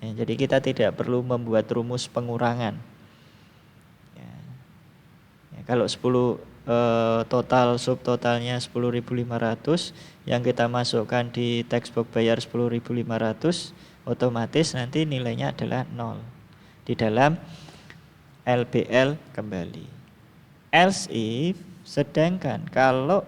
A: ya, jadi kita tidak perlu membuat rumus pengurangan. Kalau 10 total subtotalnya 10.500 yang kita masukkan di textbox bayar 10.500, otomatis nanti nilainya adalah 0 di dalam LBL kembali. Else if, sedangkan kalau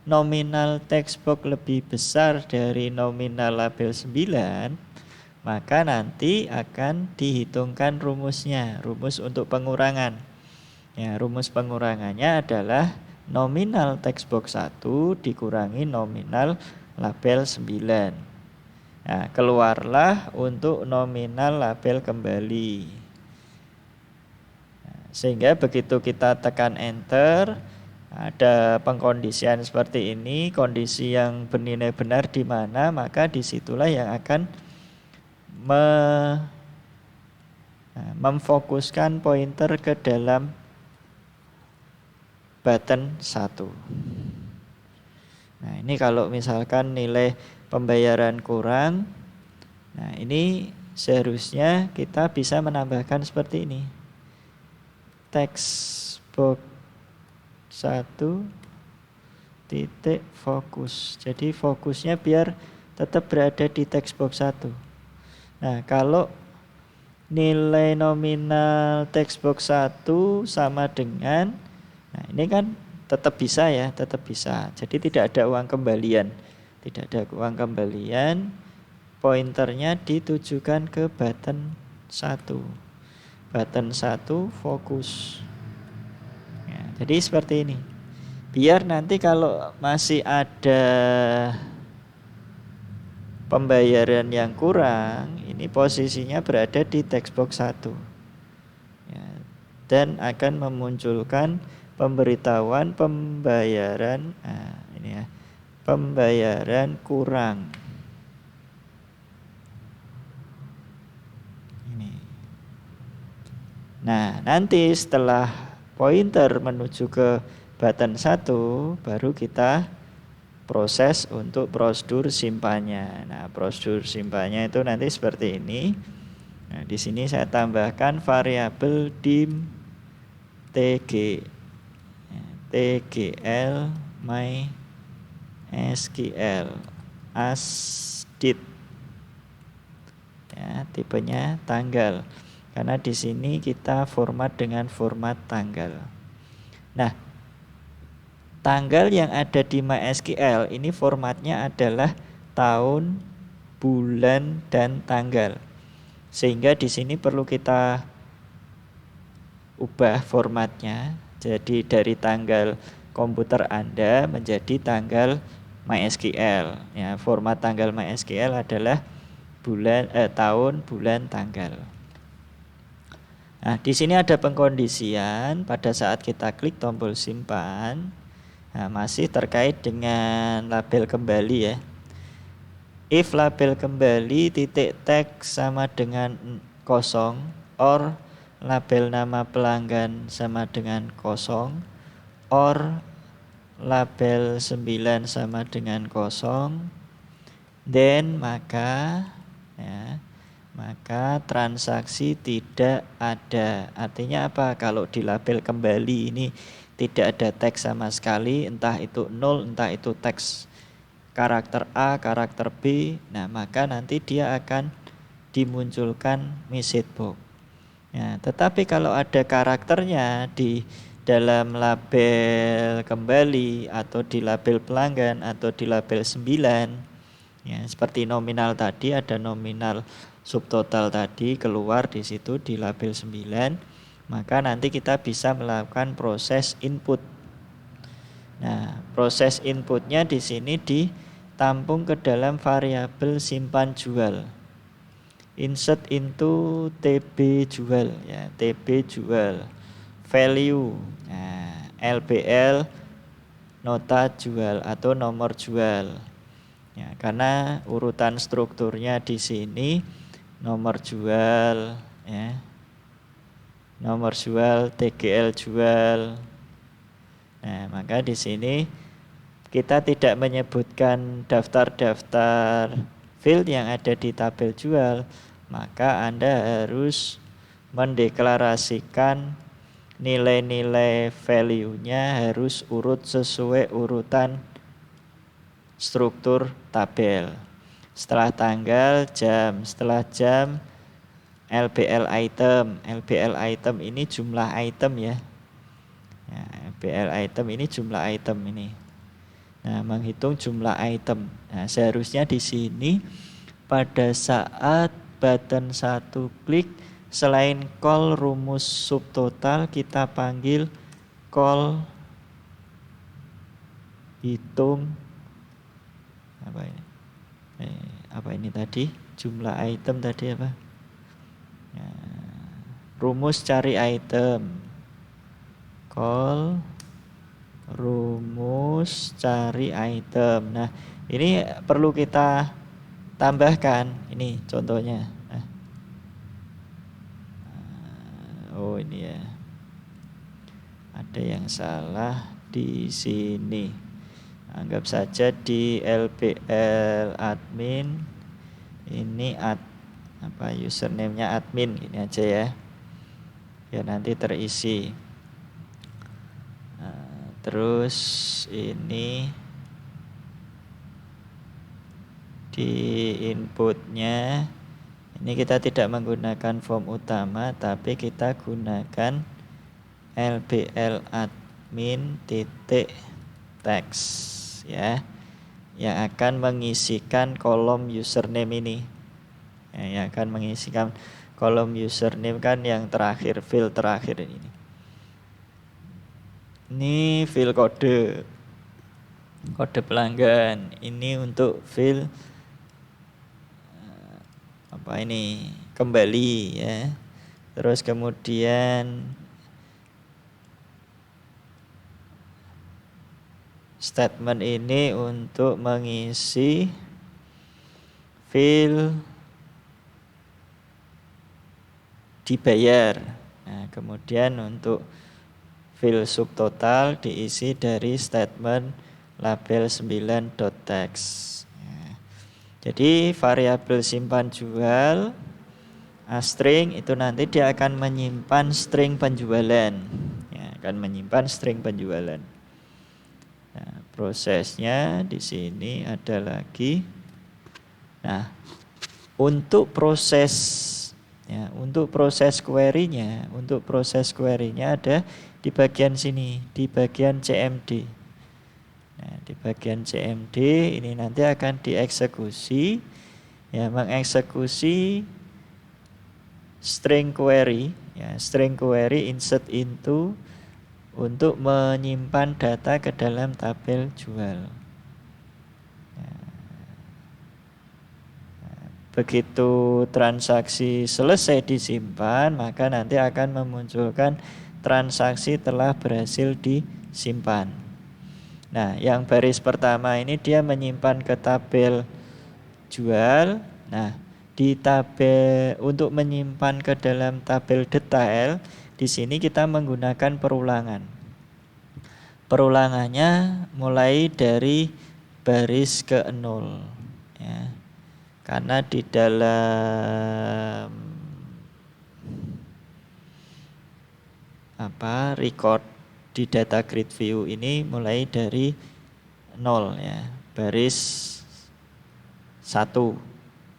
A: nominal textbox lebih besar dari nominal label 9, maka nanti akan dihitungkan rumusnya, rumus untuk pengurangan. Ya, rumus pengurangannya adalah nominal textbox 1 dikurangi nominal label 9. Nah, keluarlah untuk nominal label kembali. Nah, sehingga begitu kita tekan enter, ada pengkondisian seperti ini, kondisi yang bernilai benar di mana, maka disitulah yang akan memfokuskan pointer ke dalam button 1. Nah, ini kalau misalkan nilai pembayaran kurang, nah ini seharusnya kita bisa menambahkan seperti ini. Textbox 1 titik fokus. Jadi fokusnya biar tetap berada di textbox 1. Nah, kalau nilai nominal textbox 1 sama dengan, nah ini kan tetap bisa ya, tetap bisa. Jadi tidak ada uang kembalian. Tidak ada uang kembalian. Pointernya ditujukan ke button 1. Button 1 fokus ya, jadi seperti ini. Biar nanti kalau masih ada pembayaran yang kurang, ini posisinya berada di textbox 1 ya, dan akan memunculkan pemberitahuan pembayaran, nah, ini ya, pembayaran kurang. Ini. Nah, nanti setelah pointer menuju ke button 1, baru kita proses untuk prosedur simpannya. Nah, prosedur simpannya itu nanti seperti ini. Nah, di sini saya tambahkan variabel dim tg. TGL my SQL ASDIT. Ya, tipenya tanggal. Karena di sini kita format dengan format tanggal. Nah, tanggal yang ada di MySQL ini formatnya adalah tahun, bulan, dan tanggal. Sehingga di sini perlu kita ubah formatnya. Jadi dari tanggal komputer Anda menjadi tanggal MySQL. Ya, format tanggal MySQL adalah tahun, bulan, tanggal. Nah, di sini ada pengkondisian pada saat kita klik tombol simpan. Nah, masih terkait dengan label kembali ya. If label kembali titik teks sama dengan kosong, or label nama pelanggan sama dengan kosong, or label 9 sama dengan kosong, then maka transaksi tidak ada. Artinya apa? Kalau di label kembali ini tidak ada teks sama sekali, entah itu 0, entah itu teks karakter A, karakter B, nah maka nanti dia akan dimunculkan message box. Ya, tetapi kalau ada karakternya di dalam label kembali atau di label pelanggan atau di label 9, ya, seperti nominal tadi, ada nominal subtotal tadi keluar di situ di label 9, maka nanti kita bisa melakukan proses input. Nah, proses inputnya di sini ditampung ke dalam variabel simpan jual. Insert into TB jual, ya, TB jual. Value, nah, LBL nota jual atau nomor jual. Ya, karena urutan strukturnya di sini nomor jual, ya, nomor jual, TGL jual. Nah, maka di sini kita tidak menyebutkan daftar-daftar field yang ada di tabel jual, maka Anda harus mendeklarasikan nilai-nilai value-nya harus urut sesuai urutan struktur tabel. Setelah tanggal, jam. Setelah jam, LBL item. LBL item ini jumlah item ya. LBL item ini jumlah item ini. Nah, menghitung jumlah item. Nah, seharusnya di sini pada saat button 1 klik, selain call rumus subtotal, kita panggil call hitung apa ini tadi, jumlah item tadi apa, rumus cari item, call rumus cari item. Nah, ini perlu kita tambahkan, ini contohnya. Oh, ini ya, ada yang salah di sini. Anggap saja di LBL admin ini username-nya admin, gini aja ya. Ya, nanti terisi. Nah, terus ini di inputnya ini kita tidak menggunakan form utama, tapi kita gunakan LBL admin titik teks ya, yang akan mengisikan kolom username ini. Ya, yang akan mengisikan kolom username kan yang terakhir, field terakhir ini. Ini field kode pelanggan. Ini untuk field kembali ya. Terus kemudian statement ini untuk mengisi field dibayar. Nah, kemudian untuk field subtotal diisi dari statement label 9.text. Nah, jadi variabel simpan jual string itu nanti dia akan menyimpan string penjualan. Ya, akan menyimpan string penjualan. Nah, prosesnya di sini ada lagi. Nah, untuk proses query-nya ada di bagian sini, di bagian CMD. Nah, di bagian CMD ini nanti akan dieksekusi, ya, mengeksekusi string query, insert into untuk menyimpan data ke dalam tabel jual. Begitu transaksi selesai disimpan, maka nanti akan memunculkan transaksi telah berhasil disimpan. Nah, yang baris pertama ini dia menyimpan ke tabel jual. Nah, di tabel untuk menyimpan ke dalam tabel detail, di sini kita menggunakan perulangan. Perulangannya mulai dari baris ke-0, ya. Karena di dalam record di data grid view ini mulai dari 0, ya, baris 1,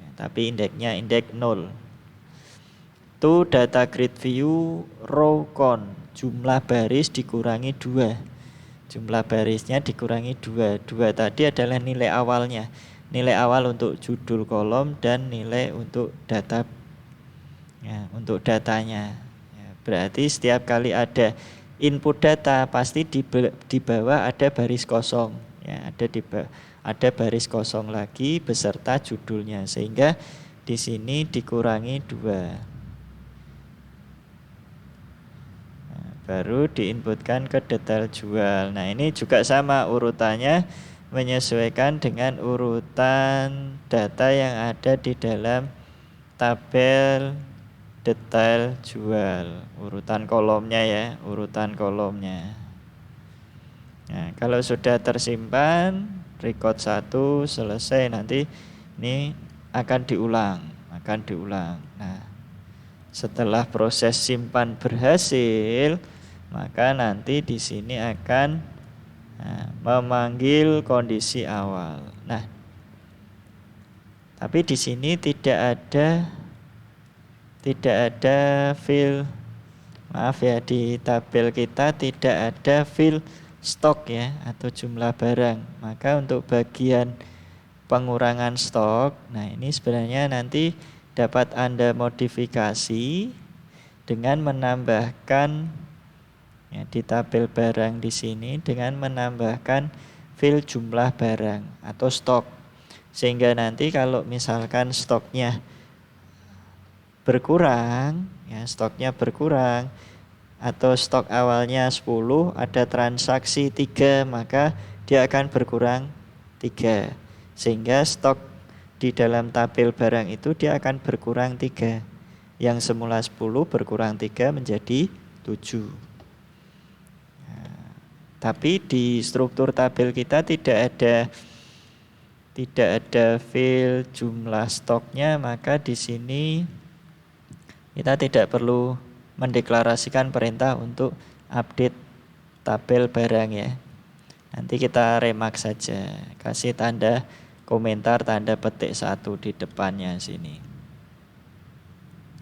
A: ya, tapi indeksnya indeks 0. Itu data grid view row count, jumlah baris dikurangi 2. Jumlah barisnya dikurangi 2. 2 tadi adalah nilai awalnya. Nilai awal untuk judul kolom dan nilai untuk data, ya, untuk datanya, ya, berarti setiap kali ada input data pasti di bawah ada baris kosong, ya, ada baris kosong lagi beserta judulnya, sehingga di sini dikurangi 2. Nah, baru diinputkan ke detail jual. Nah, ini juga sama urutannya, menyesuaikan dengan urutan data yang ada di dalam tabel detail jual, urutan kolomnya, ya, urutan kolomnya. Nah, kalau sudah tersimpan record 1 selesai, nanti ini akan diulang. Nah, setelah proses simpan berhasil, maka nanti di sini akan memanggil kondisi awal. Nah, tapi di sini tidak ada field, maaf ya, di tabel kita tidak ada field stok, ya, atau jumlah barang. Maka untuk bagian pengurangan stok, nah ini sebenarnya nanti dapat Anda modifikasi dengan menambahkan, ya, di tabel barang di sini dengan menambahkan field jumlah barang atau stok, sehingga nanti kalau misalkan stoknya berkurang, ya, atau stok awalnya 10, ada transaksi 3, maka dia akan berkurang 3, sehingga stok di dalam tabel barang itu dia akan berkurang 3, yang semula 10 berkurang 3 menjadi 7. Tapi di struktur tabel kita tidak ada field jumlah stoknya, maka di sini kita tidak perlu mendeklarasikan perintah untuk update tabel barang, ya. Nanti kita remark saja, kasih tanda komentar, tanda petik 1 di depannya sini.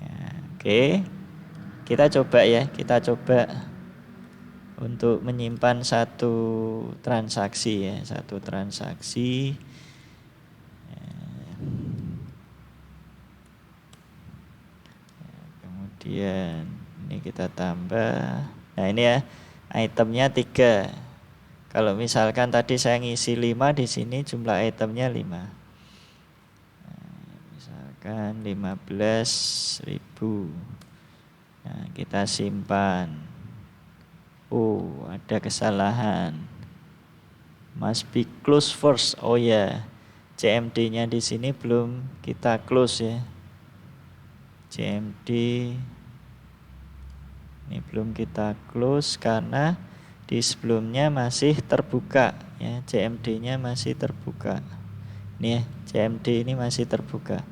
A: Ya, oke. Kita coba untuk menyimpan satu transaksi, ya, kemudian ini kita tambah. Nah, ini, ya, itemnya 3. Kalau misalkan tadi saya ngisi 5, di sini jumlah itemnya 5. Misalkan 15.000. Nah, kita simpan. Ada kesalahan. Must be close first. Oh ya, CMD-nya di sini belum kita close, ya. CMD ini belum kita close karena di sebelumnya masih terbuka, ya. CMD-nya masih terbuka. Nih, ya, CMD ini masih terbuka.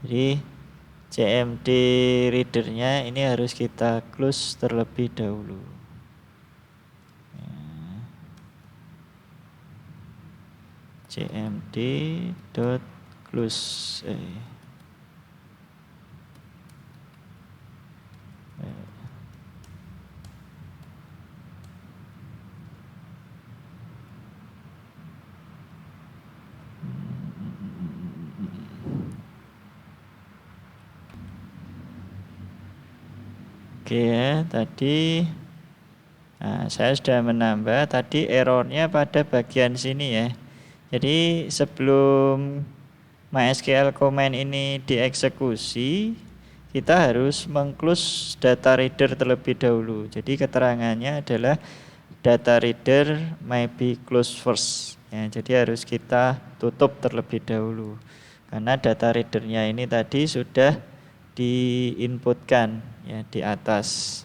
A: Jadi CMD readernya ini harus kita close terlebih dahulu. cmd dot close Oke ya, tadi saya sudah menambah tadi errornya pada bagian sini ya. Jadi sebelum MySQL command ini dieksekusi, kita harus mengclose data reader terlebih dahulu. Jadi keterangannya adalah data reader may be closed first. Ya, jadi harus kita tutup terlebih dahulu. Karena data readernya ini tadi sudah diinputkan ya di atas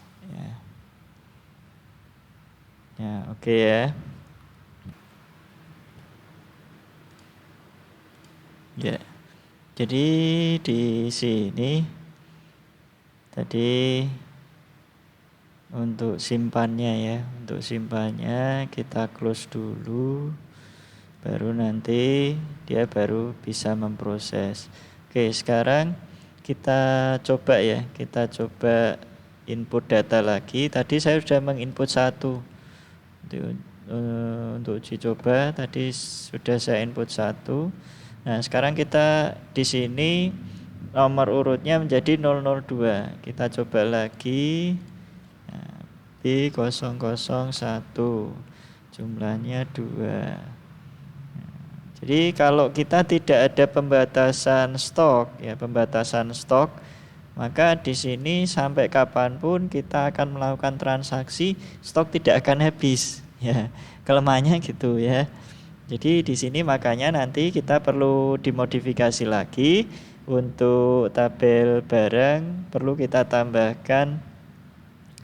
A: ya oke ya. Ya, jadi di sini tadi untuk simpannya ya, untuk simpannya kita close dulu, baru nanti dia baru bisa memproses. Oke, sekarang kita coba ya, kita coba input data lagi. Tadi saya sudah menginput 1. Untuk uji coba tadi sudah saya input 1. Nah, sekarang kita di sini nomor urutnya menjadi 002. Kita coba lagi. Nah, B001 jumlahnya 2. Jadi kalau kita tidak ada pembatasan stok ya, maka di sini sampai kapanpun kita akan melakukan transaksi, stok tidak akan habis ya. Kelemahannya gitu ya. Jadi di sini makanya nanti kita perlu dimodifikasi lagi untuk tabel barang, perlu kita tambahkan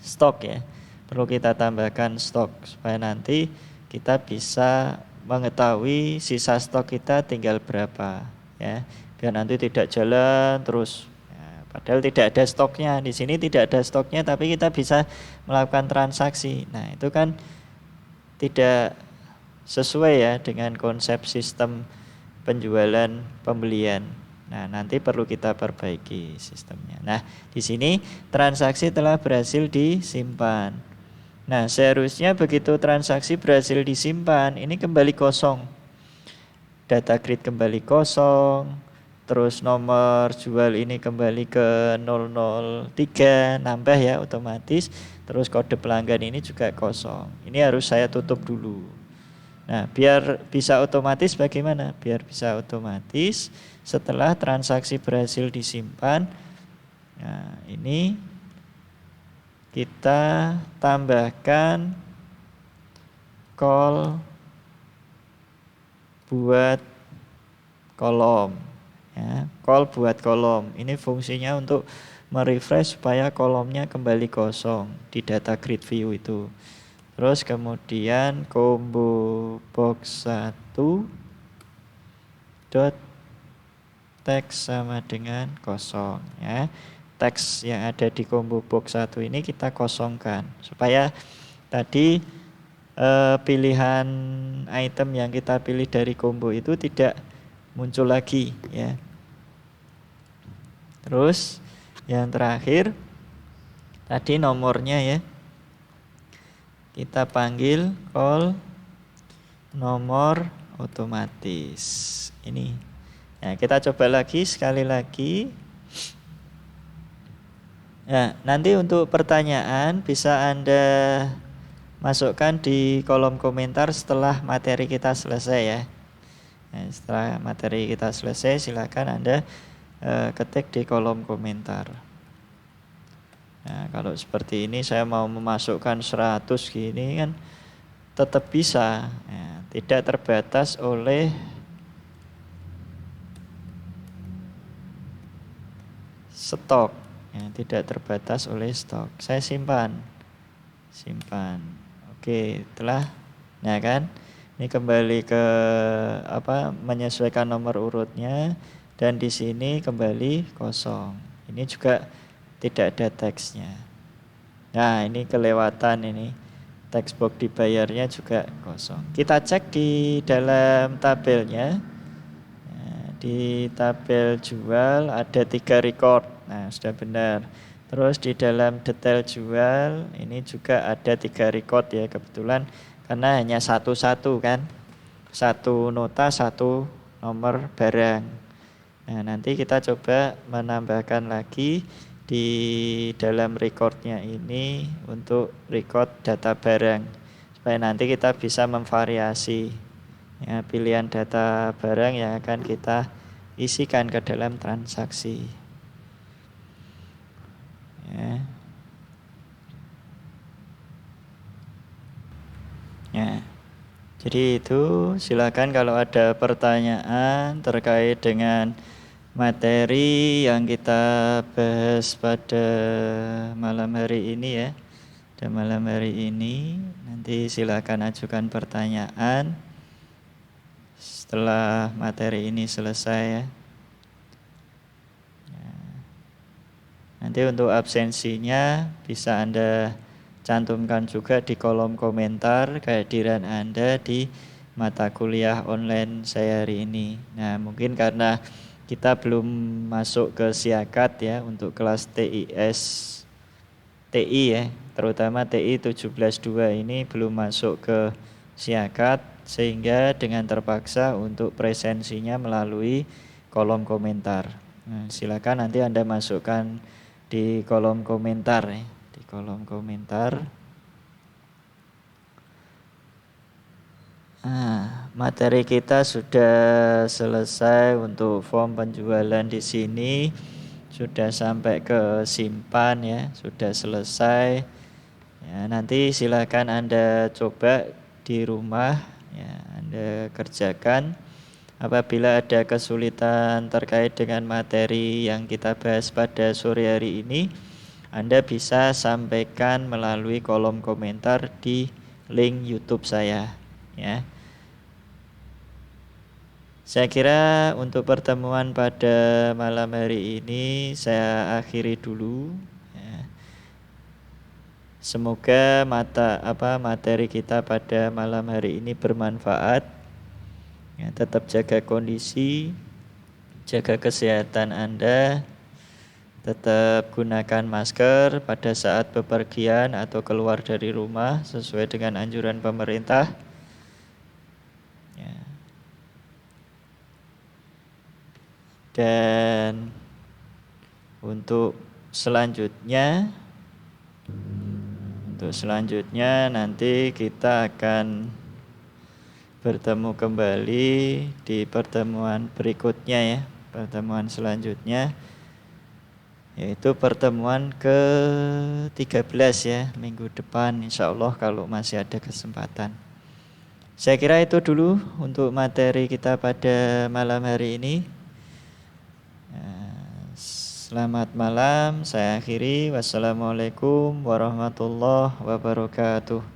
A: stok ya. Perlu kita tambahkan stok supaya nanti kita bisa mengetahui sisa stok kita tinggal berapa ya, biar nanti tidak jalan terus ya, padahal tidak ada stoknya. Di sini tidak ada stoknya tapi kita bisa melakukan transaksi. Nah, itu kan tidak sesuai ya dengan konsep sistem penjualan pembelian. Nah, nanti perlu kita perbaiki sistemnya. Nah, di sini transaksi telah berhasil disimpan. Nah, seharusnya begitu transaksi berhasil disimpan, ini kembali kosong. Data grid kembali kosong, terus nomor jual ini kembali ke 003, nambah ya otomatis. Terus kode pelanggan ini juga kosong. Ini harus saya tutup dulu. Nah, biar bisa otomatis bagaimana? Biar bisa otomatis setelah transaksi berhasil disimpan. Nah, ini kita tambahkan call buat kolom ya, call buat kolom. Ini fungsinya untuk merefresh supaya kolomnya kembali kosong di data grid view itu. Terus kemudian combo box 1 dot text sama dengan kosong ya. Teks yang ada di combo box 1 ini kita kosongkan supaya tadi pilihan item yang kita pilih dari combo itu tidak muncul lagi ya. Terus yang terakhir tadi nomornya ya, kita panggil call nomor otomatis ini ya. Kita coba lagi sekali lagi. Nah, nanti untuk pertanyaan bisa Anda masukkan di kolom komentar setelah materi kita selesai ya. Nah, setelah materi kita selesai silakan Anda ketik di kolom komentar. Nah, kalau seperti ini saya mau memasukkan 100 gini kan tetap bisa ya, tidak terbatas oleh stok ya, tidak terbatas oleh stok. Saya simpan. Oke, telah. Nah kan, ini kembali ke menyesuaikan nomor urutnya dan di sini kembali kosong. Ini juga tidak ada teksnya. Nah, ini kelewatan ini. Textbox dibayarnya juga kosong. Kita cek di dalam tabelnya. Nah, di tabel jual ada 3 record. Nah, sudah benar. Terus di dalam detail jual ini juga ada 3 record ya, kebetulan karena hanya satu-satu kan. Satu nota, satu nomor barang. Nah, nanti kita coba menambahkan lagi di dalam recordnya ini untuk record data barang supaya nanti kita bisa memvariasi ya, pilihan data barang yang akan kita isikan ke dalam transaksi ya. Ya. Jadi itu silakan kalau ada pertanyaan terkait dengan materi yang kita bahas pada malam hari ini ya. Pada malam hari ini nanti silakan ajukan pertanyaan setelah materi ini selesai ya. Nanti untuk absensinya bisa Anda cantumkan juga di kolom komentar kehadiran Anda di mata kuliah online saya hari ini. Nah, mungkin karena kita belum masuk ke siakat ya untuk kelas TI ya, terutama TI 17.2 ini belum masuk ke siakat sehingga dengan terpaksa untuk presensinya melalui kolom komentar. Nah, silakan nanti Anda masukkan di kolom komentar ya, di kolom komentar. Materi kita sudah selesai untuk form penjualan di sini. Sudah sampai ke simpan ya, sudah selesai. Ya, nanti silakan Anda coba di rumah ya, Anda kerjakan. Apabila ada kesulitan terkait dengan materi yang kita bahas pada sore hari ini, Anda bisa sampaikan melalui kolom komentar di link YouTube saya ya. Saya kira untuk pertemuan pada malam hari ini saya akhiri dulu ya. Semoga materi kita pada malam hari ini bermanfaat ya, tetap jaga kondisi, jaga kesehatan Anda, tetap gunakan masker pada saat bepergian atau keluar dari rumah sesuai dengan anjuran pemerintah ya. Dan untuk selanjutnya nanti kita akan bertemu kembali di pertemuan berikutnya ya, pertemuan selanjutnya yaitu pertemuan ke-13 ya, minggu depan insya Allah kalau masih ada kesempatan. Saya kira itu dulu untuk materi kita pada malam hari ini. Selamat malam, saya akhiri. Wassalamualaikum warahmatullahi wabarakatuh.